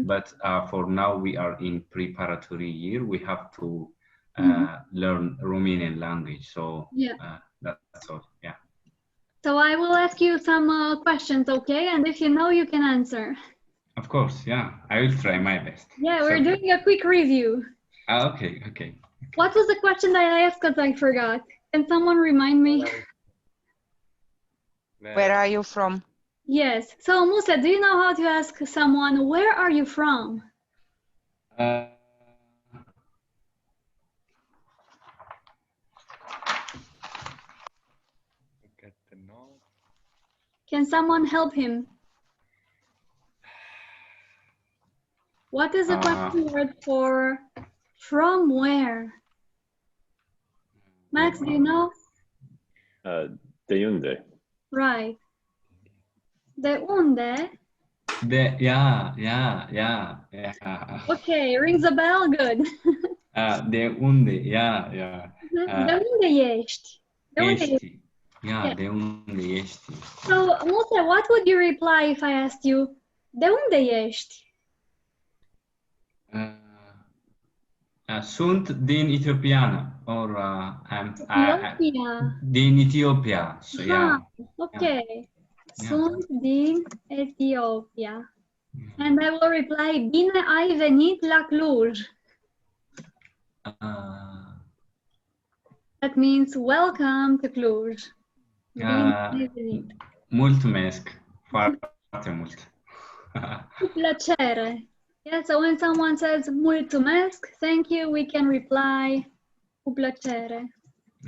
But for now, we are in preparatory year. We have to learn Romanian language. So that's all. Yeah. So I will ask you some questions, okay? And if you know, you can answer. Of course, yeah. I will try my best. Yeah, we're doing a quick review. Okay. What was the question that I asked because I forgot? Can someone remind me? Where are you from? Yes. So, Musa, do you know how to ask someone, where are you from? Can someone help him? What is the question word for from where? Max, do you know? De unde? Right. De unde? Yeah. Okay, rings a bell, good. De unde, yeah. De unde ești? De unde ești? Yeah, de unde ești? So, Musa, what would you reply if I asked you, de unde ești? Sunt din Ethiopiană, or Ethiopia. din Ethiopia. So, yeah. Okay. Sunt din Ethiopia. And I will reply, bine ai venit la Cluj. That means welcome to Cluj. Mulțumesc foarte mult. Cu plăcere. Yeah, so when someone says mulțumesc, thank you, we can reply cu Cu plăcere.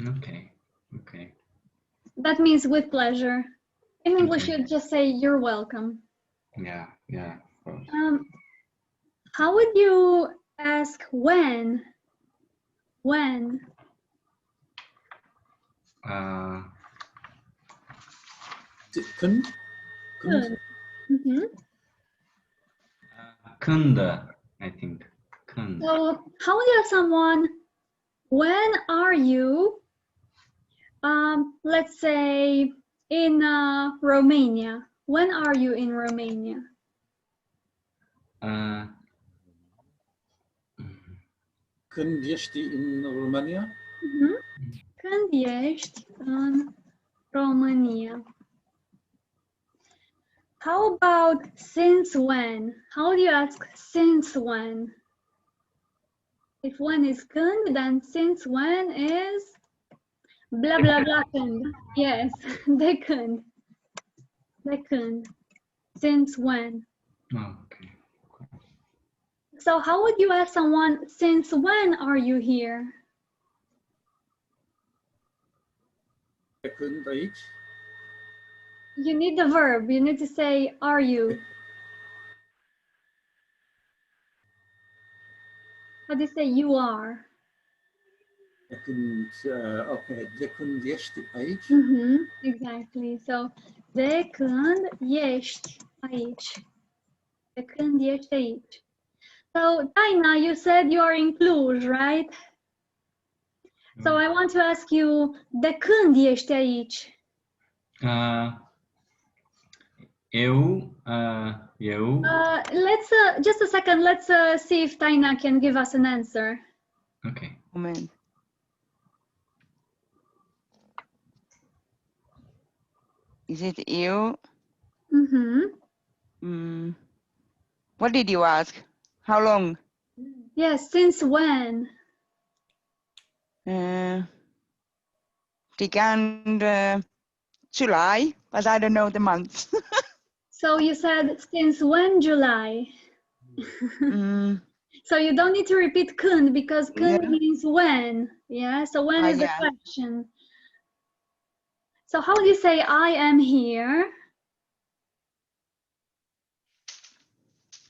Okay. Okay. That means with pleasure. In English, Okay. you just say you're welcome. Yeah. Yeah. Of course. How would you ask when? When? Când? Când. Mhm. Când, I think. Când. So how would you ask someone, when are you, let's say, in Romania? When are you in Romania? Când ești în Romania? Mhm. Când ești în Romania? How about since when? How do you ask since when? If when is când, then since when is blah blah blah când. Yes, de când. De când. Since when? Oh, okay. So how would you ask someone, since when are you here? De când aici? You need the verb. You need to say, are you? How do you say you are? De când, okay, de când ești aici? Exactly. So, de când ești aici? De când ești aici? So, Taina, you said you are in Cluj, right? So I want to ask you, de când ești aici? Let's just a second. Let's see if Taina can give us an answer. Okay. Moment. Is it you? What did you ask? How long? Yes, since when? Began July, but I don't know the month. So you said since when July? So you don't need to repeat când because când means when. Yeah, so when is the question. So how do you say I am here?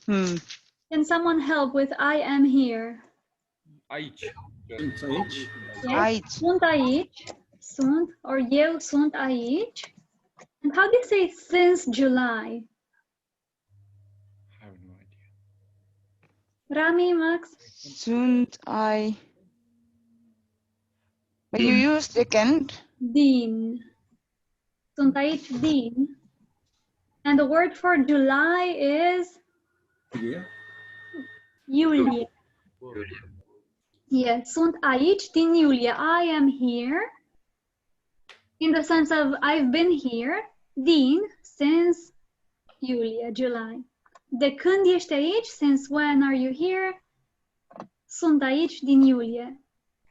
Can someone help with I am here? Aici. Sunt aici. Yes, sunt aici. Sunt or eu sunt aici. And how do you say since July? I have no idea. Rami, Max? Sunt I. But you use second. Din. Sunt aici din. And the word for July is? Yeah. Iulie. Yes, sunt aici din iulie. I am here. In the sense of I've been here. Din, since iulie, July. De când ești aici? Since when are you here? Sunt aici din iulie.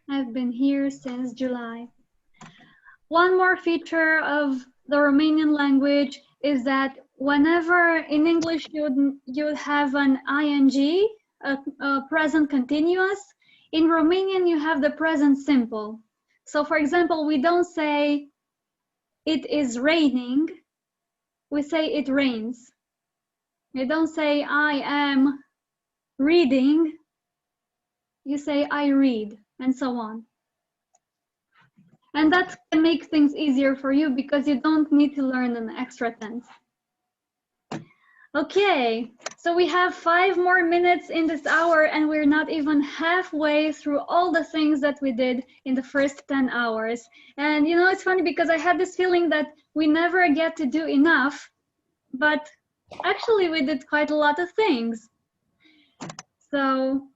I've been here since July. One more feature of the Romanian language is that whenever in English you'd have an ing, a present continuous, in Romanian you have the present simple. So for example, we don't say it is raining, we say it rains. We don't say I am reading, you say I read, and so on. And that can make things easier for you because you don't need to learn an extra tense. Okay, so we have 5 more minutes in this hour and we're not even halfway through all the things that we did in the first 10 hours. And you know, it's funny because I had this feeling that we never get to do enough, but actually we did quite a lot of things. So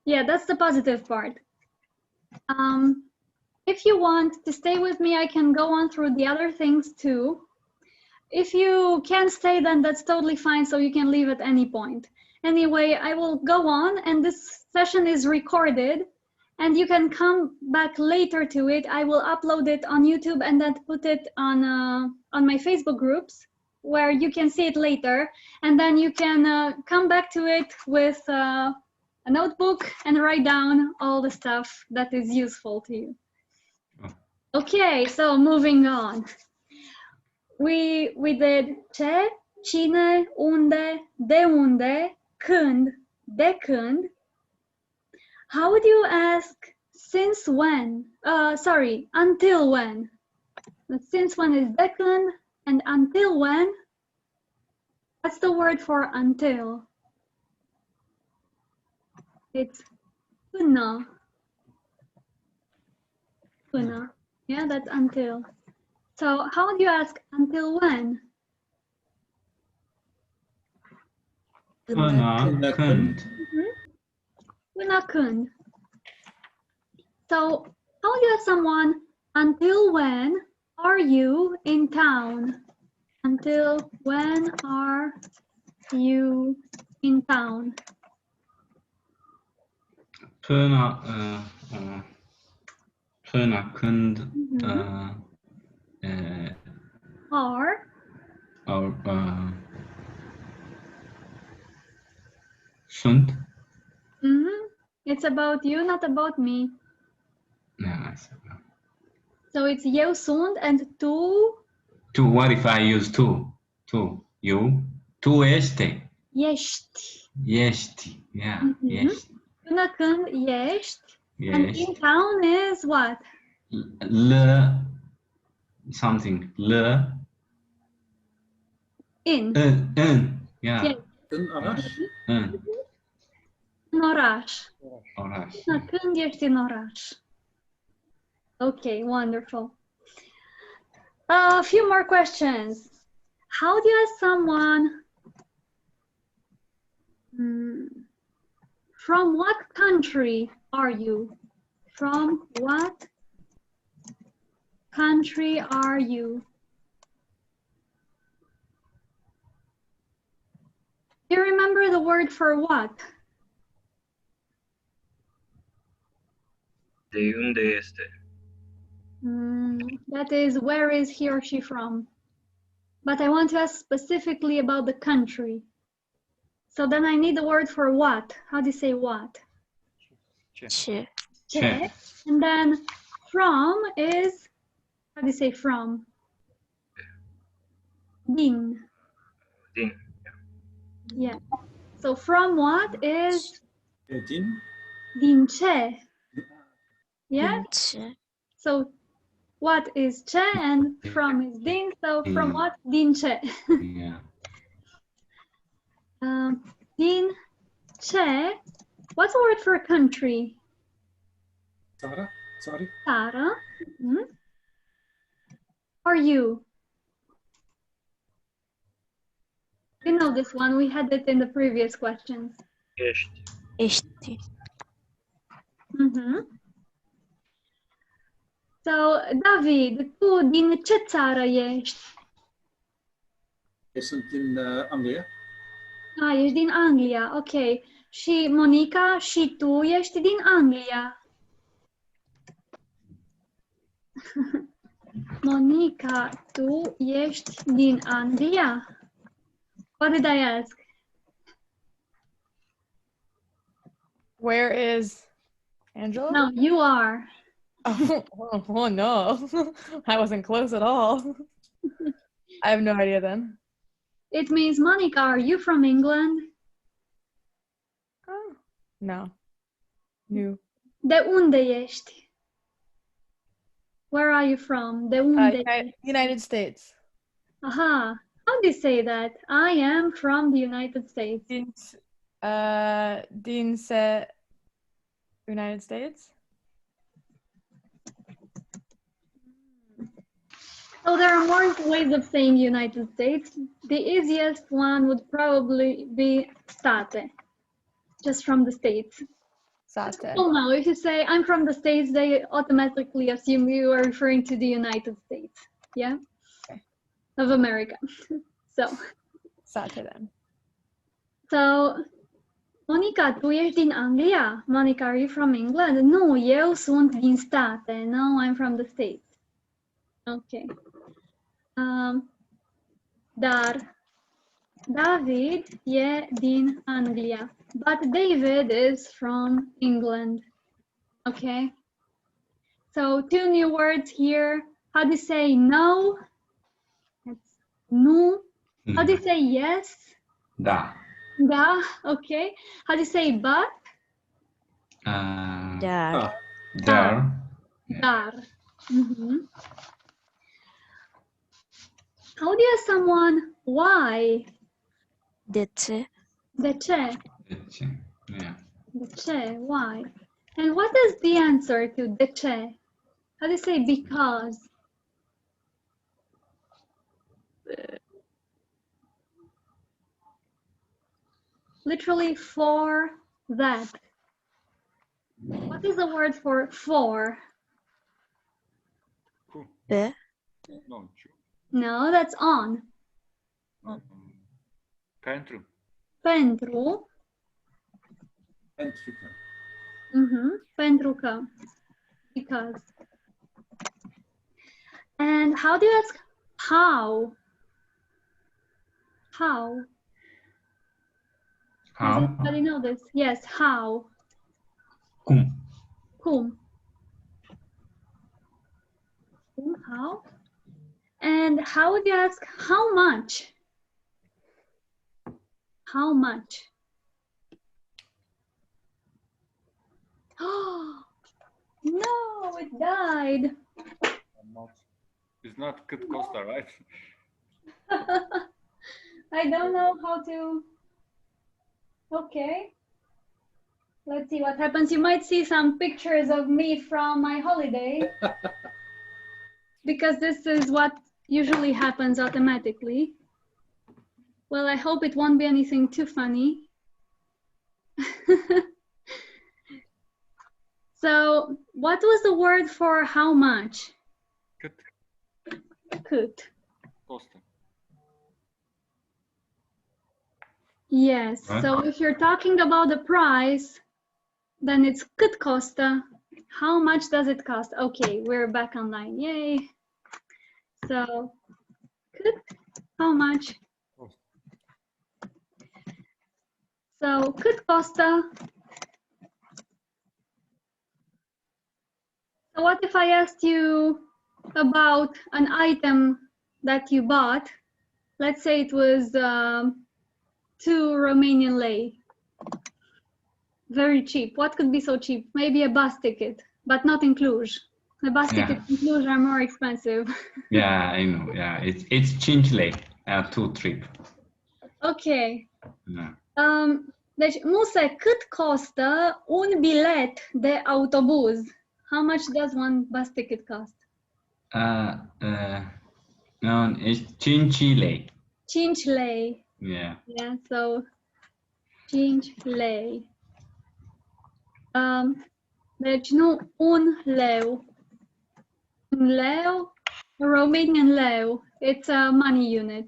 yeah, that's the positive part. If you want to stay with me, I can go on through the other things too. If you can't stay, then that's totally fine, so you can leave at any point. Anyway, I will go on, and this session is recorded, and you can come back later to it. I will upload it on YouTube and then put it on my Facebook groups, where you can see it later, and then you can come back to it with a notebook and write down all the stuff that is useful to you. Okay, so moving on. We did ce, cine, unde, de unde, când, de când. How would you ask since when? Sorry, until when? Since when is de când, and until when? What's the word for until? It's până. Până. Yeah, that's until. So how would you ask until when? Până când. Până când. So how would you ask someone, until when are you in town? Until when are you in town? Până când Are sunt. It's about you, not about me. So it's eu sunt and tu. Tu, what if I use tu? Tu, you. Tu este. Ești. Ești. Yeah, ești. Până când ești. Yes. And in town is what? Le something. Le. In. Yeah. Yes. În oraș. În oraș. Oraș. Până când ești în oraș. Okay, wonderful. A few more questions. How do you ask someone, from what country are you? From what country are you? Do you remember the word for what? De unde este? That is, where is he or she from? But I want to ask specifically about the country. So then I need the word for what. How do you say what? Ce. Ce. And then from is, how do you say from? Din. Din. Yeah. So from what is? Din. Din ce. Yeah? Din ce. So what is ce and from is din. So from what? Din ce. Yeah. Din ce. What's the word for a country? Țara. Sorry. Țară. Are you? We know this one. We had it in the previous questions. Ești. Ești. So, David, tu din ce țară ești? Eu sunt din Anglia. Ești din Anglia, ok. Și Monica, și tu ești din Anglia. Monica, tu ești din Anglia? What did I ask? Where is Angela? No, you are. Oh no, I wasn't close at all. I have no idea then. It means, Monica, are you from England? Oh, no. New. De unde ești? Where are you from? De unde? United States. Aha. How do you say that? I am from the United States. Din se United States? So there are more ways of saying United States. The easiest one would probably be state, just from the States. Sate. Well, no, if you say I'm from the States, they automatically assume you are referring to the United States, yeah? Okay. Of America. So. Sate then. So, Monica, tu ești din Anglia? Monica, are you from England? Nu, eu sunt din state. No, I'm from the States. Okay. Dar David e din Anglia, but David is from England. Okay. So 2 new words here. How do you say no? It's nu. How do you say yes? Da. Da. Okay. How do you say but? Dar. Dar. Dar. Mhm. How do you ask someone why? De ce? De ce? Yeah. De ce? Why? And what is the answer to de ce? How do you say because? Literally for that. What is the word for? Pe? No, ciu. No, that's on. Pentru. Pentru. Pentru că. Pentru că. Because. And how do you ask how? How? Does How? anybody know this? Yes, how? Cum. Cum? Cum, how? And how would you ask how much? How much? Oh, no, it died. It's not cât costă, right? I don't know how to. Okay. Let's see what happens. You might see some pictures of me from my holiday because this is what usually happens automatically. Well, I hope it won't be anything too funny. So, what was the word for how much? Cât Cât. costă? Yes. Right. So if you're talking about the price, then it's cât costă. How much does it cost? Okay, we're back online. Yay. So, cât, how much? So, cât costă? So what if I asked you about an item that you bought? Let's say it was 2 Romanian lei. Very cheap. What could be so cheap? Maybe a bus ticket, but not in Cluj. The bus tickets in Cluj are more expensive. Yeah, I know. Yeah, it's 5 lei to trip. Okay. Yeah. Deci, Muse, cât costă un bilet de autobuz? How much does one bus ticket cost? No, it's 5 lei. 5 lei. Yeah. Yeah, so 5 lei. Deci nu un leu. Un leu, Romanian leu. It's a money unit.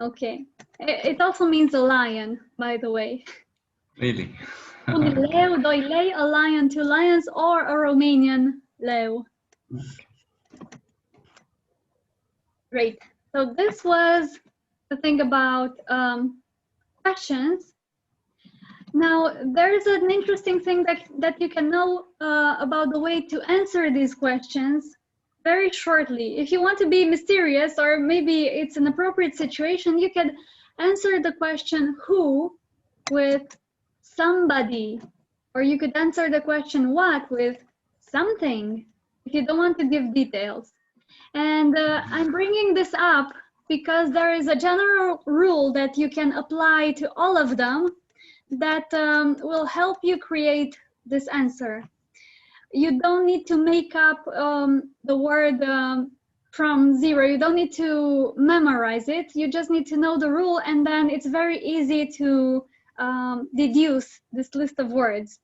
Okay. It also means a lion, by the way. Really? Un leu, 2 lei, a lion, 2 lions, or a Romanian leu. Great. So this was the thing about questions. Now, there's an interesting thing that you can know about the way to answer these questions very shortly. If you want to be mysterious, or maybe it's an appropriate situation, you can answer the question who with somebody, or you could answer the question what with something, if you don't want to give details. And I'm bringing this up because there is a general rule that you can apply to all of them that will help you create this answer. You don't need to make up the word from zero. You don't need to memorize it. You just need to know the rule, and then it's very easy to deduce this list of words.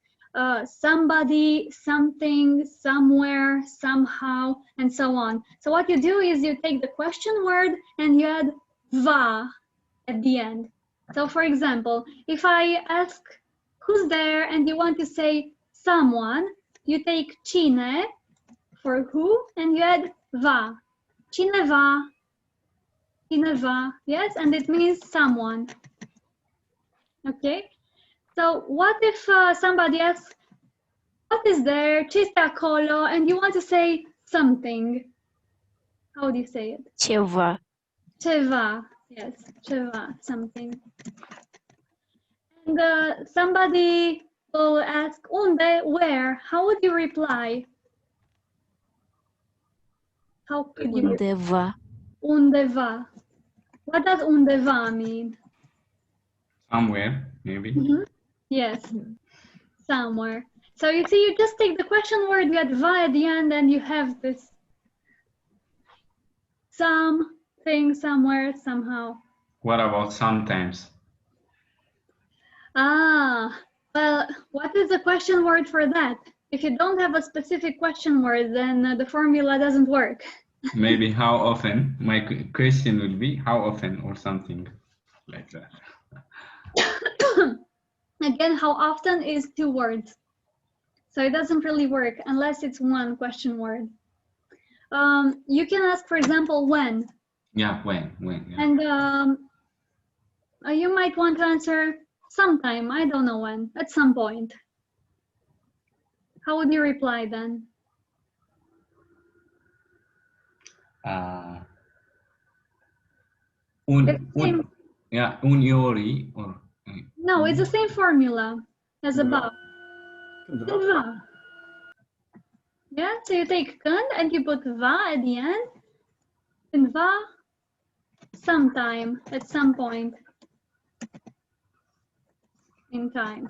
Somebody, something, somewhere, somehow, and so on. So what you do is you take the question word and you add va at the end. So for example, if I ask who's there and you want to say someone, you take cine for who and you add va. Cineva. cineva, yes, and it means someone. Okay, so what if somebody asks, what is there, ce este acolo, and you want to say something? How do you say it? Ceva. Ceva, yes, ceva, something. And somebody will ask, unde, where? How would you reply? How could you? Undeva. Undeva. What does undeva mean? Somewhere, maybe. Mm-hmm. Yes, somewhere. So you see, you just take the question word, you add va at the end, and you have this something, somewhere, somehow. What about sometimes? Ah, well, what is the question word for that? If you don't have a specific question word, then the formula doesn't work. Maybe how often? My question will be how often or something like that. Again, how often is 2 words. So it doesn't really work unless it's one question word. You can ask, for example, when. Yeah, when, yeah. And you might want to answer sometime, I don't know when, at some point. How would you reply then? Uniori or No, it's the same formula as above. Va. Yeah, so you take când and you put va at the end. And va, sometime, at some point in time.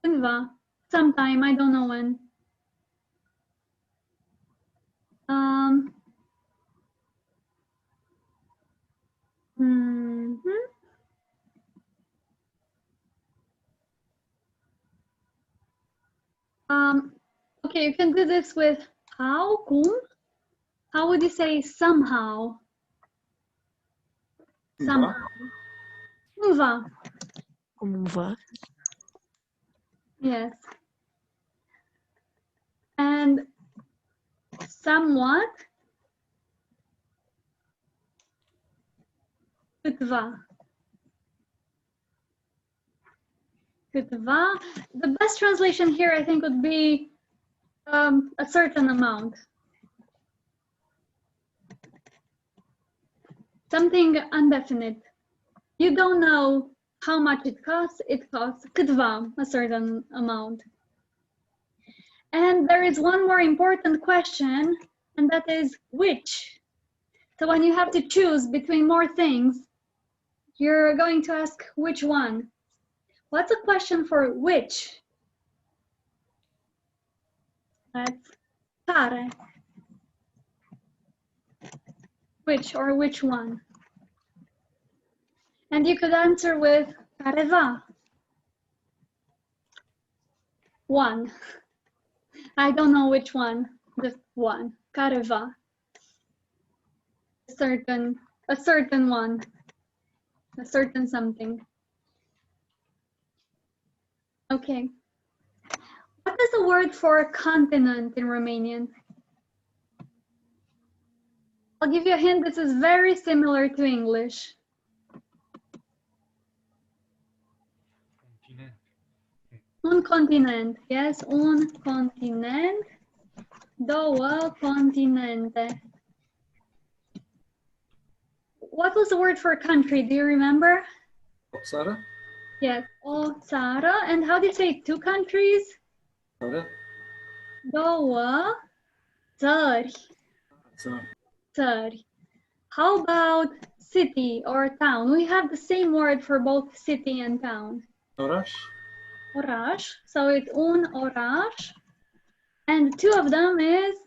And va, sometime, I don't know when. Okay, you can do this with how, cum. How would you say somehow? Somehow. Cumva. Cumva. Yes. And somewhat. Câtva. Câtva. The best translation here, I think, would be a certain amount. Something indefinite. You don't know how much it costs câtva, a certain amount. And there is one more important question, and that is which. So when you have to choose between more things, you're going to ask which one. What's a question for which? That's care. Which or which one? And you could answer with careva. One. I don't know which one, just one. Careva. A certain one. A certain something. Okay. What is the word for continent in Romanian? I'll give you a hint, this is very similar to English. Un continent, yes, un continent, două continente. What was the word for country, do you remember? Țară? Yes, o țară, and how do you say 2 countries? Țară? Două țări. Țări. How about city or town? We have the same word for both city and town. Oraș? Oraș. So it's un oraș. And 2 of them is?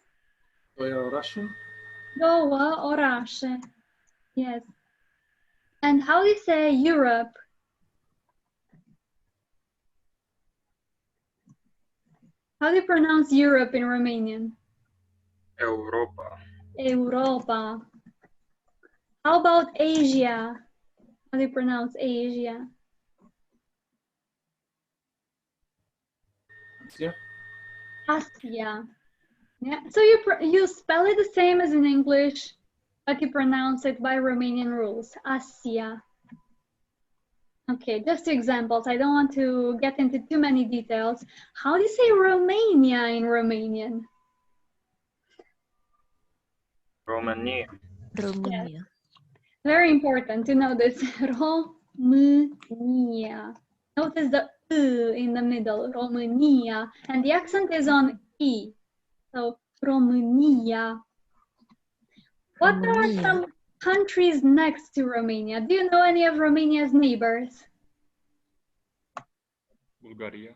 Două orașe? Două orașe. Yes. And how do you say Europe? How do you pronounce Europe in Romanian? Europa. Europa. How about Asia? How do you pronounce Asia? Yeah. Asia. Yeah. So you spell it the same as in English. but you pronounce it by Romanian rules. Asia. Okay, just two examples. I don't want to get into too many details. How do you say Romania in Romanian? Romania. Romania. Yes. Very important to know this. Romania. Notice the in the middle, Romania, and the accent is on E. So Romania. What are Romania. some countries next to Romania? Do you know any of Romania's neighbors? Bulgaria.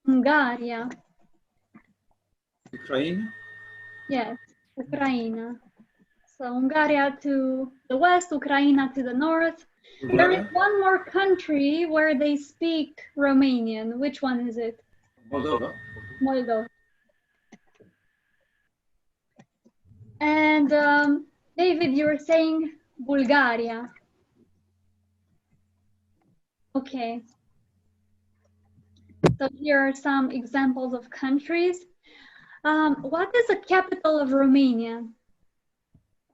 Hungary. Ukraine. Yes, Ukraine. So Hungary to the west, Ukraine to the north. There is one more country where they speak Romanian. Which one is it? Moldova. Moldova. And David, you were saying Bulgaria. Okay. So here are some examples of countries. What is the capital of Romania?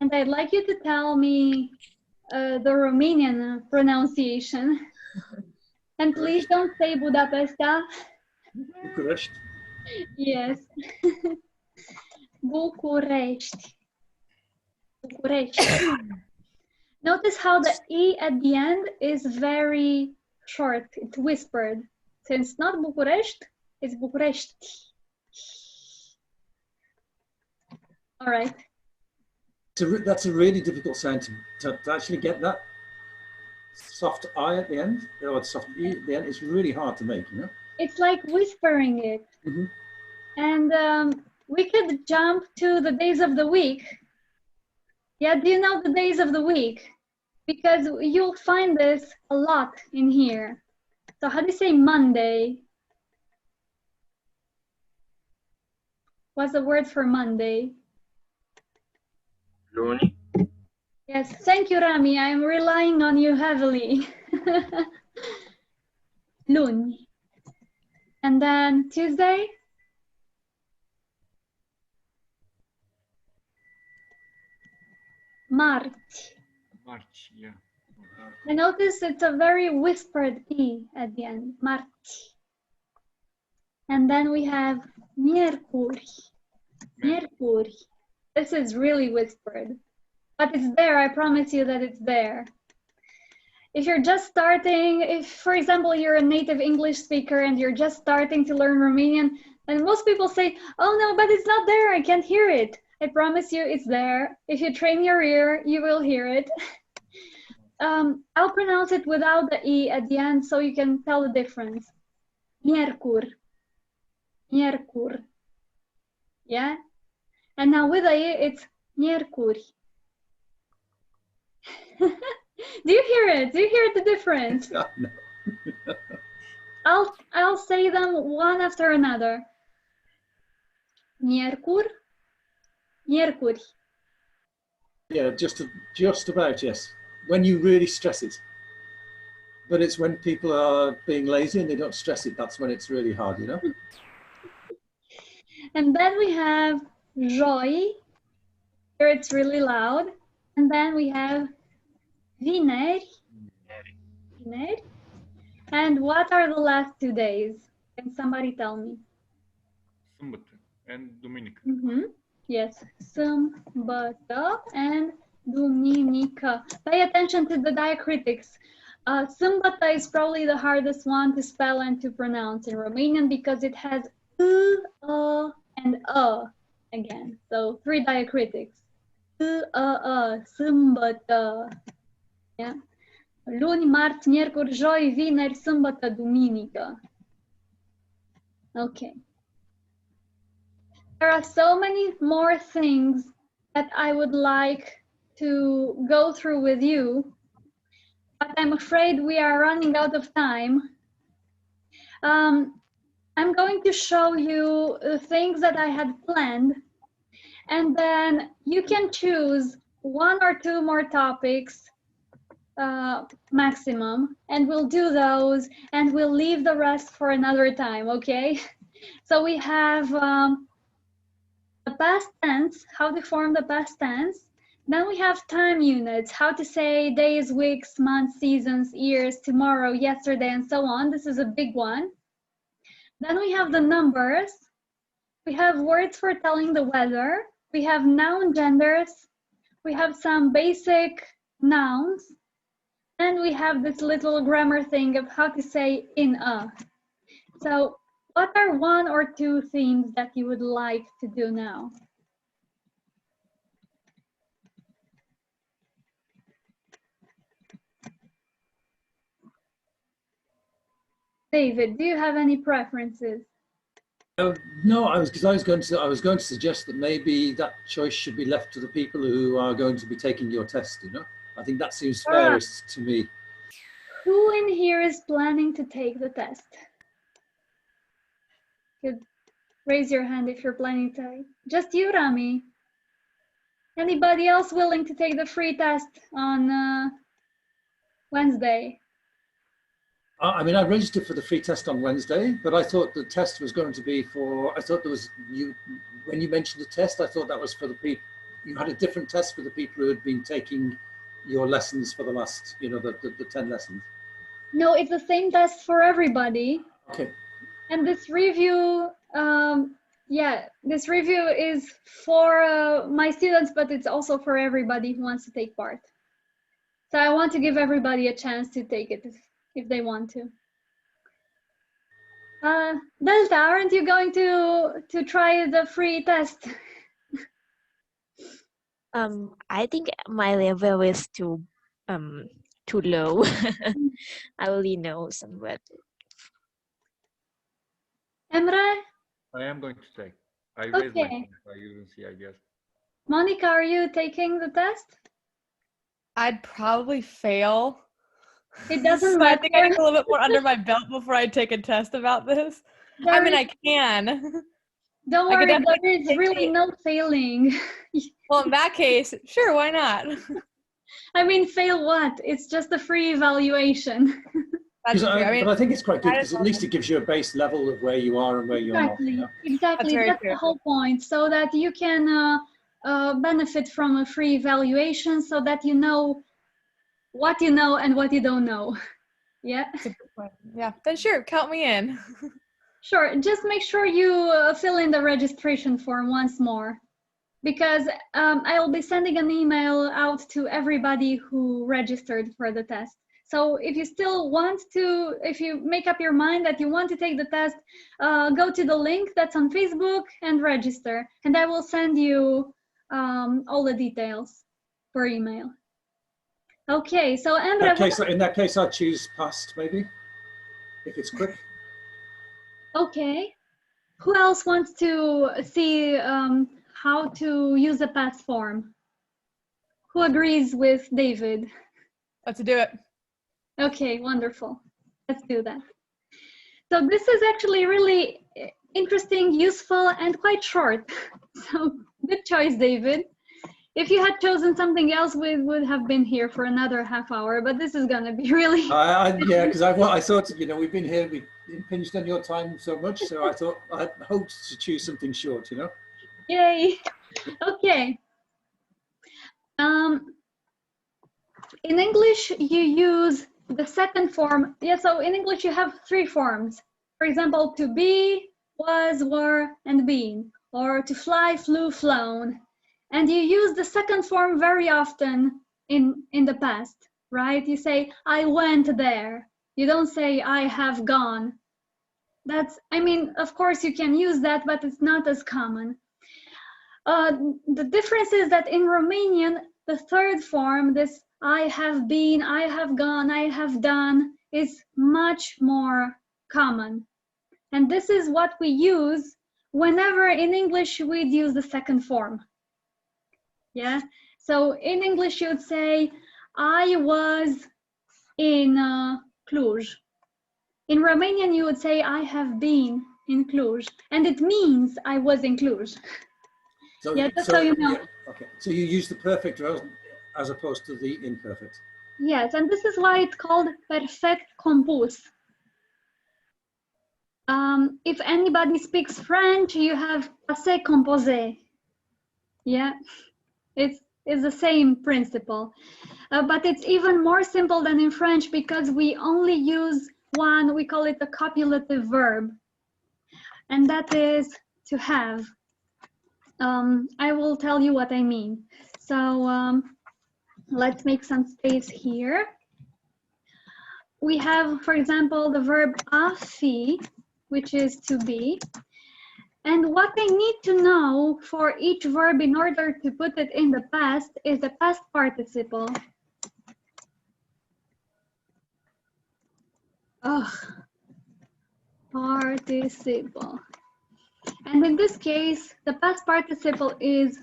And I'd like you to tell me the Romanian pronunciation. And please don't say Budapesta. Bucharest. Yes. București. București. Notice how the E at the end is very short. It's whispered. So it's not București, it's București. All right. That's a really difficult sound to actually get that soft I at the end, or soft E at the end. It's really hard to make, you know? It's like whispering it. Mm-hmm. And we could jump to the days of the week. Yeah, do you know the days of the week? Because you'll find this a lot in here. So how do you say Monday? What's the word for Monday? Luni. Yes, thank you, Rami. I'm relying on you heavily. Luni. And then Tuesday? Marți. March, yeah. I notice it's a very whispered E at the end. Marți. And then we have Miercuri. Miercuri. This is really whispered. But it's there, I promise you that it's there. If you're just starting, if, for example, you're a native English speaker and you're just starting to learn Romanian, and most people say, oh no, but it's not there, I can't hear it. I promise you it's there. If you train your ear, you will hear it. I'll pronounce it without the E at the end so you can tell the difference. Miercur. Miercur. Yeah? And now with the E, it's miercuri. Do you hear it? Do you hear the difference? No. I'll say them one after another. Miercur. Miercuri. Yeah, just about, yes. When you really stress it. But it's when people are being lazy and they don't stress it, that's when it's really hard, you know? And then we have joi. Here it's really loud. And then we have vineri. Vineri. And what are the last 2 days? Can somebody tell me? Sâmbătă and Duminică. Mm-hmm. Yes, sâmbătă and duminică. Pay attention to the diacritics. Sâmbătă is probably the hardest one to spell and to pronounce in Romanian because it has and again. So 3 diacritics. Sâmbătă. Yeah. Luni, marți, miercuri, joi, vineri, sâmbătă, duminică. Okay. There are so many more things that I would like to go through with you, but I'm afraid we are running out of time. I'm going to show you the things that I had planned, and then you can choose 1 or 2 more topics maximum, and we'll do those, and we'll leave the rest for another time, okay? So we have the past tense, how to form the past tense, Then we have time units, how to say days, weeks, months, seasons, years, tomorrow, yesterday, and so on. This is a big one. Then we have the numbers. We have words for telling the weather. We have noun genders. We have some basic nouns. And we have this little grammar thing of how to say in a. So what are one or two themes that you would like to do now? David, do you have any preferences? No, I was going to suggest that maybe that choice should be left to the people who are going to be taking your test. You know, I think that seems fairest to me. Who in here is planning to take the test? You could raise your hand if you're planning to. Just you, Rami. Anybody else willing to take the free test on Wednesday? I mean, I registered for the free test on Wednesday, but I thought the test was going to be for, I thought there was, when you mentioned the test, I thought that was for the people, you had a different test for the people who had been taking your lessons for the last, you know, the 10 lessons. No, it's the same test for everybody. Okay. And this review, this review is for my students, but it's also for everybody who wants to take part. So I want to give everybody a chance to take it if they want to. Delta, aren't you going to try the free test? I think my level is too low. I only know some words. Emre? I am going to take. I raised my hand, so you will see, I guess. Monica, are you taking the test? I'd probably fail. It doesn't So matter. I think I need a little bit more under my belt before I take a test about this. I mean, I can. Don't worry, there is really no failing. Well, in that case, sure, why not? I mean, fail what? It's just a free evaluation. But I think it's quite good because at least it gives you a base level of where you are and where you're not. You know? Exactly, that's the whole point. So that you can benefit from a free evaluation so that you know what you know and what you don't know. Yeah. That's a good point. Yeah, then sure, count me in. Sure, just make sure you fill in the registration form once more, because I'll be sending an email out to everybody who registered for the test. So if you still want to, if you make up your mind that you want to take the test, go to the link that's on Facebook and register, and I will send you all the details per email. Okay, so Emre, in that case, I'll choose past maybe, if it's quick. Okay. Who else wants to see how to use a past form? Who agrees with David? Let's do it. Okay, wonderful. Let's do that. So this is actually really interesting, useful, and quite short. So good choice, David. If you had chosen something else, we would have been here for another half hour, but this is going to be really... yeah, because I thought, you know, we've been here, we've impinged on your time so much, so I thought I hoped to choose something short, you know? Yay. Okay. In English, you use the second form. Yeah, so in English, you have three forms. For example, to be, was, were, and been, or to fly, flew, flown. And you use the second form very often in the past, right? You say, I went there. You don't say, I have gone. That's, I mean, of course you can use that, but it's not as common. The difference is that in Romanian, the third form, this I have been, I have gone, I have done, is much more common. And this is what we use whenever in English we'd use the second form. Yeah, so in English you'd say, I was in Cluj. In Romanian you would say, I have been in Cluj. And it means I was in Cluj. So, yeah, just so you know. Yeah, okay, so you use the perfect as opposed to the imperfect. Yes, and this is why it's called perfect compus. If anybody speaks French, you have passé composé. Yeah, it's It's the same principle. But it's even more simple than in French because we only use one, we call it a copulative verb. And that is to have. I will tell you what I mean. So let's make some space here. We have, for example, the verb a fi, which is to be. And what I need to know for each verb in order to put it in the past is the past participle. Participle. And in this case, the past participle is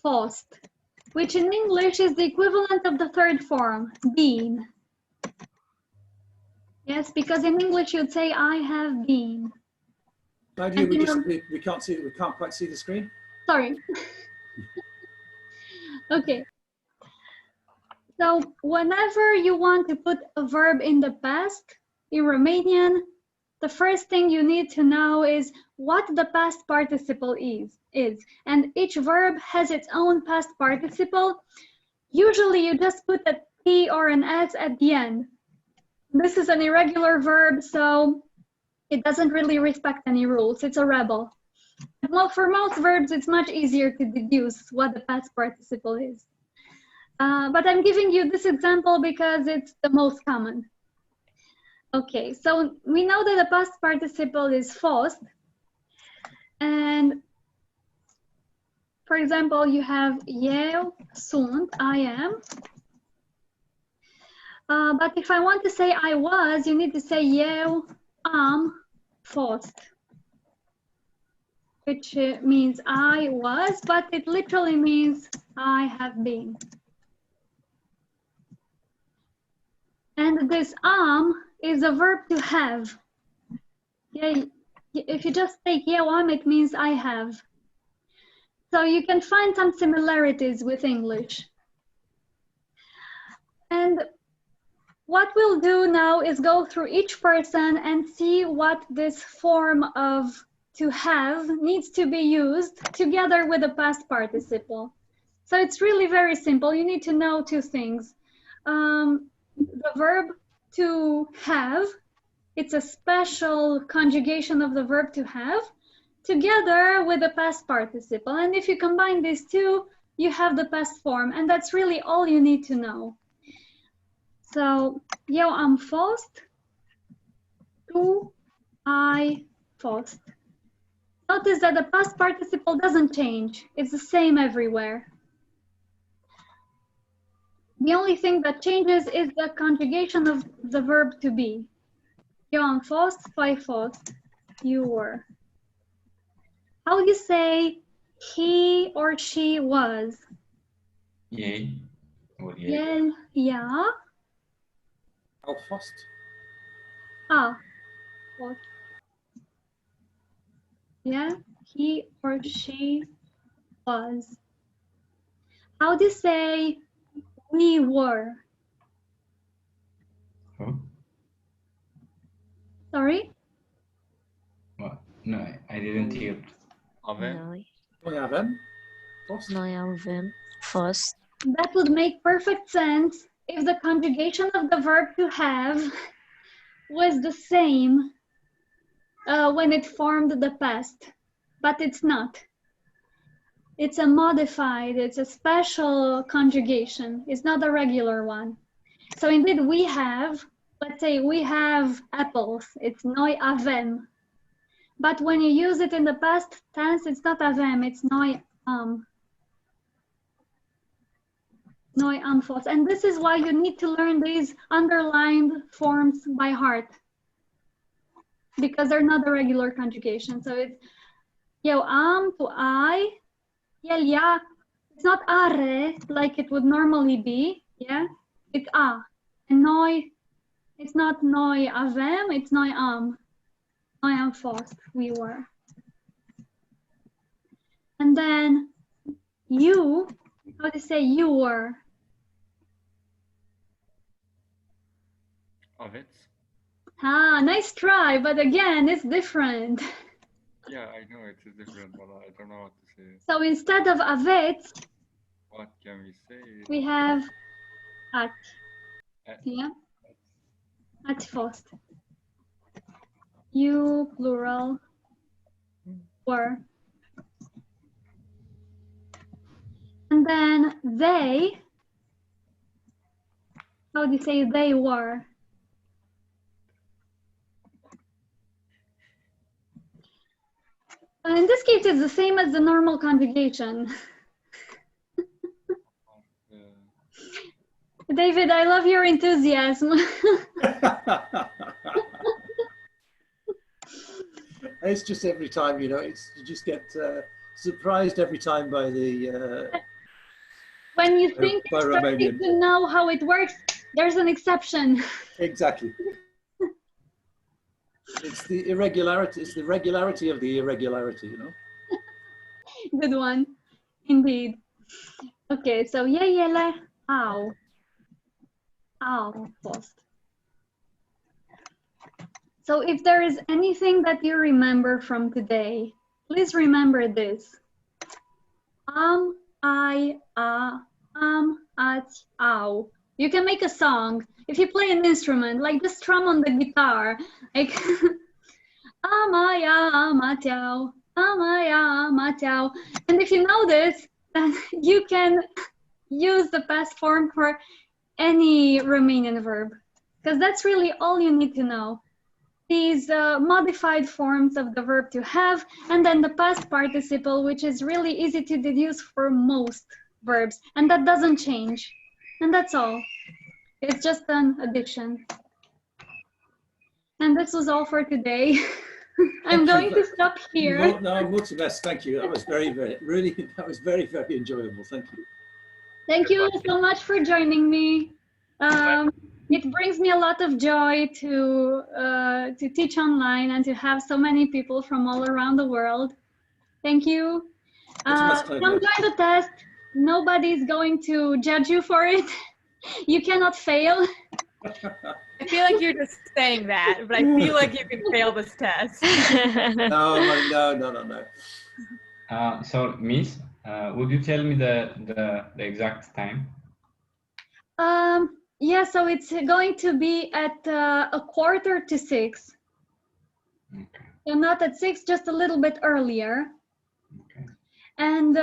fost, which in English is the equivalent of the third form, been. Yes, because in English you'd say, I have been. Claudia, we can't quite see the screen. Sorry. Okay. So whenever you want to put a verb in the past in Romanian, the first thing you need to know is what the past participle is. And each verb has its own past participle. Usually you just put a T or an S at the end. This is an irregular verb, so it doesn't really respect any rules. It's a rebel. Well, for most verbs, it's much easier to deduce what the past participle is. But I'm giving you this example because it's the most common. Okay, so we know that the past participle is fost. And for example, you have eu sunt, I am. But if I want to say I was, you need to say eu am fost, which means I was, but it literally means I have been. And this am is a verb to have. Yeah, if you just take eu am, it means I have. So you can find some similarities with English. And what we'll do now is go through each person and see what this form of to have needs to be used together with the past participle. So it's really very simple. You need to know two things. The verb to have, it's a special conjugation of the verb to have together with the past participle. And if you combine these two, you have the past form. And that's really all you need to know. So, eu am fost, tu ai fost. Notice that the past participle doesn't change. It's the same everywhere. The only thing that changes is the conjugation of the verb to be. Eu am fost, tu ai fost, you were. How do you say he or she was? Ei or ei. El, ea. Al fost. Ah, what? Yeah, he or she was. How do you say we were? Huh? Sorry? What? No, I didn't hear. Avem. Noi avem fost. Noi avem fost. That would make perfect sense if the conjugation of the verb to have was the same when it formed the past, but it's not. It's a modified, it's a special conjugation. It's not a regular one. So indeed we have, let's say we have apples, it's noi avem. But when you use it in the past tense, it's not avem, it's noi am. Noi am fost. And this is why you need to learn these underlined forms by heart, because they're not a regular conjugation. So it's eu am, tu ai, el, ea. It's not are like it would normally be, yeah? It's a. And noi, it's not noi avem, it's noi am. Noi am fost, we were. And then you, how do you say you were? Aveți. Ah, nice try, but again, it's different. Yeah, I know it is different, but I don't know what to say. So instead of aveți, What can we say? We have at. At. Yeah. Ați fost. You, plural, were. And then they, how do you say they were? In this case, it's the same as the normal conjugation. David, I love your enthusiasm. It's just every time, you know, it's you just get surprised every time by the when you think by you're starting Romanian. to know how it works, there's an exception. Exactly. It's the irregularity. It's the regularity of the irregularity, you know. Good one, indeed. Okay, so ele au fost. So if there is anything that you remember from today, please remember this. I, a, ați, au. You can make a song. If you play an instrument, like just strum on the guitar, like amaya, amatiau, amaya, amatiau. And if you know this, then you can use the past form for any Romanian verb, because that's really all you need to know. These modified forms of the verb to have, and then the past participle, which is really easy to deduce for most verbs, and that doesn't change. And that's all. It's just an addition. And this was all for today. I'm going to stop here. No, mulțumesc. Thank you. That was very, very enjoyable. Thank you. Thank you so much for joining me. It brings me a lot of joy to teach online and to have so many people from all around the world. Thank you. Come join the test. Nobody's going to judge you for it. You cannot fail. I feel like you're just saying that, but I feel like you can fail this test. No. So, Miss, would you tell me the exact time? Yeah, so it's going to be at 5:45. Okay. So not at 6, just a little bit earlier. Okay. And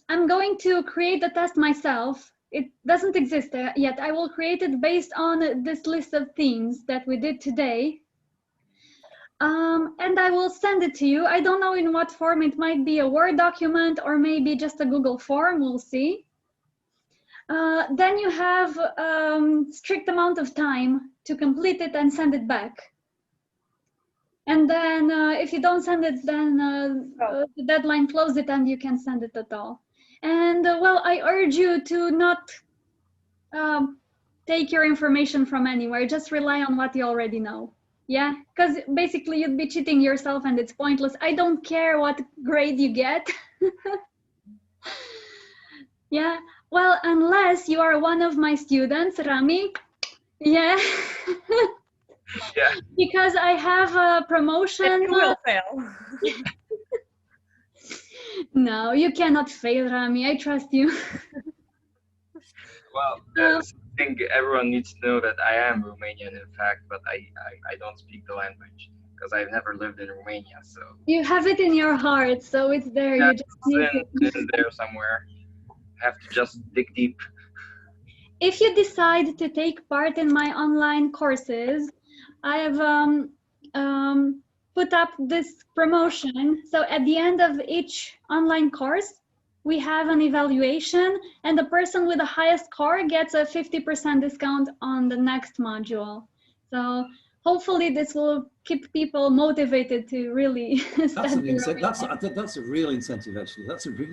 I'm going to create the test myself. It doesn't exist yet. I will create it based on this list of themes that we did today. And I will send it to you. I don't know in what form. It might be a Word document or maybe just a Google form. We'll see. Then you have strict amount of time to complete it and send it back. And then if you don't send it, then the deadline closes it and you can send it at all. And well, I urge you to not take your information from anywhere. Just rely on what you already know. Yeah, because basically you'd be cheating yourself and it's pointless. I don't care what grade you get. Yeah, well, unless you are one of my students, Rami. Yeah. Yeah. Because I have a promotion. You will fail. No, you cannot fail, Rami. I trust you. Well, I think everyone needs to know that I am Romanian, in fact, but I don't speak the language because I've never lived in Romania. So you have it in your heart, so it's there. yeah, You just need it's in there somewhere. Have to just dig deep. If you decide to take part in my online courses, I have put up this promotion. So at the end of each online course, we have an evaluation, and the person with the highest score gets a 50% discount on the next module. So hopefully this will keep people motivated to really study. That's a real incentive, actually. That's a real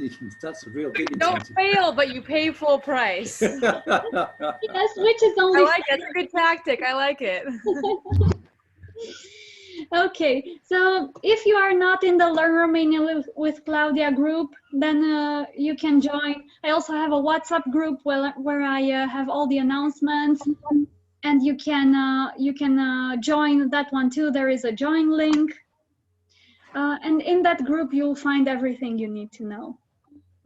big incentive. Don't fail, but you pay full price. Yes, which is only. I like it. It's a good tactic. I like it. Okay, so if you are not in the Learn Romania with Claudia group, then you can join. I also have a WhatsApp group where I have all the announcements, and you can join that one too. There is a join link, and in that group you'll find everything you need to know.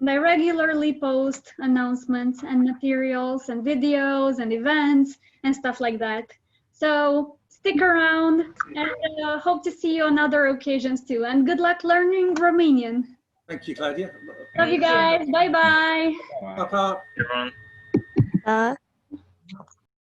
And I regularly post announcements and materials and videos and events and stuff like that. So stick around and hope to see you on other occasions too. And good luck learning Romanian. Thank you, Claudia. Love you guys. Bye-bye. Bye-bye. Everyone.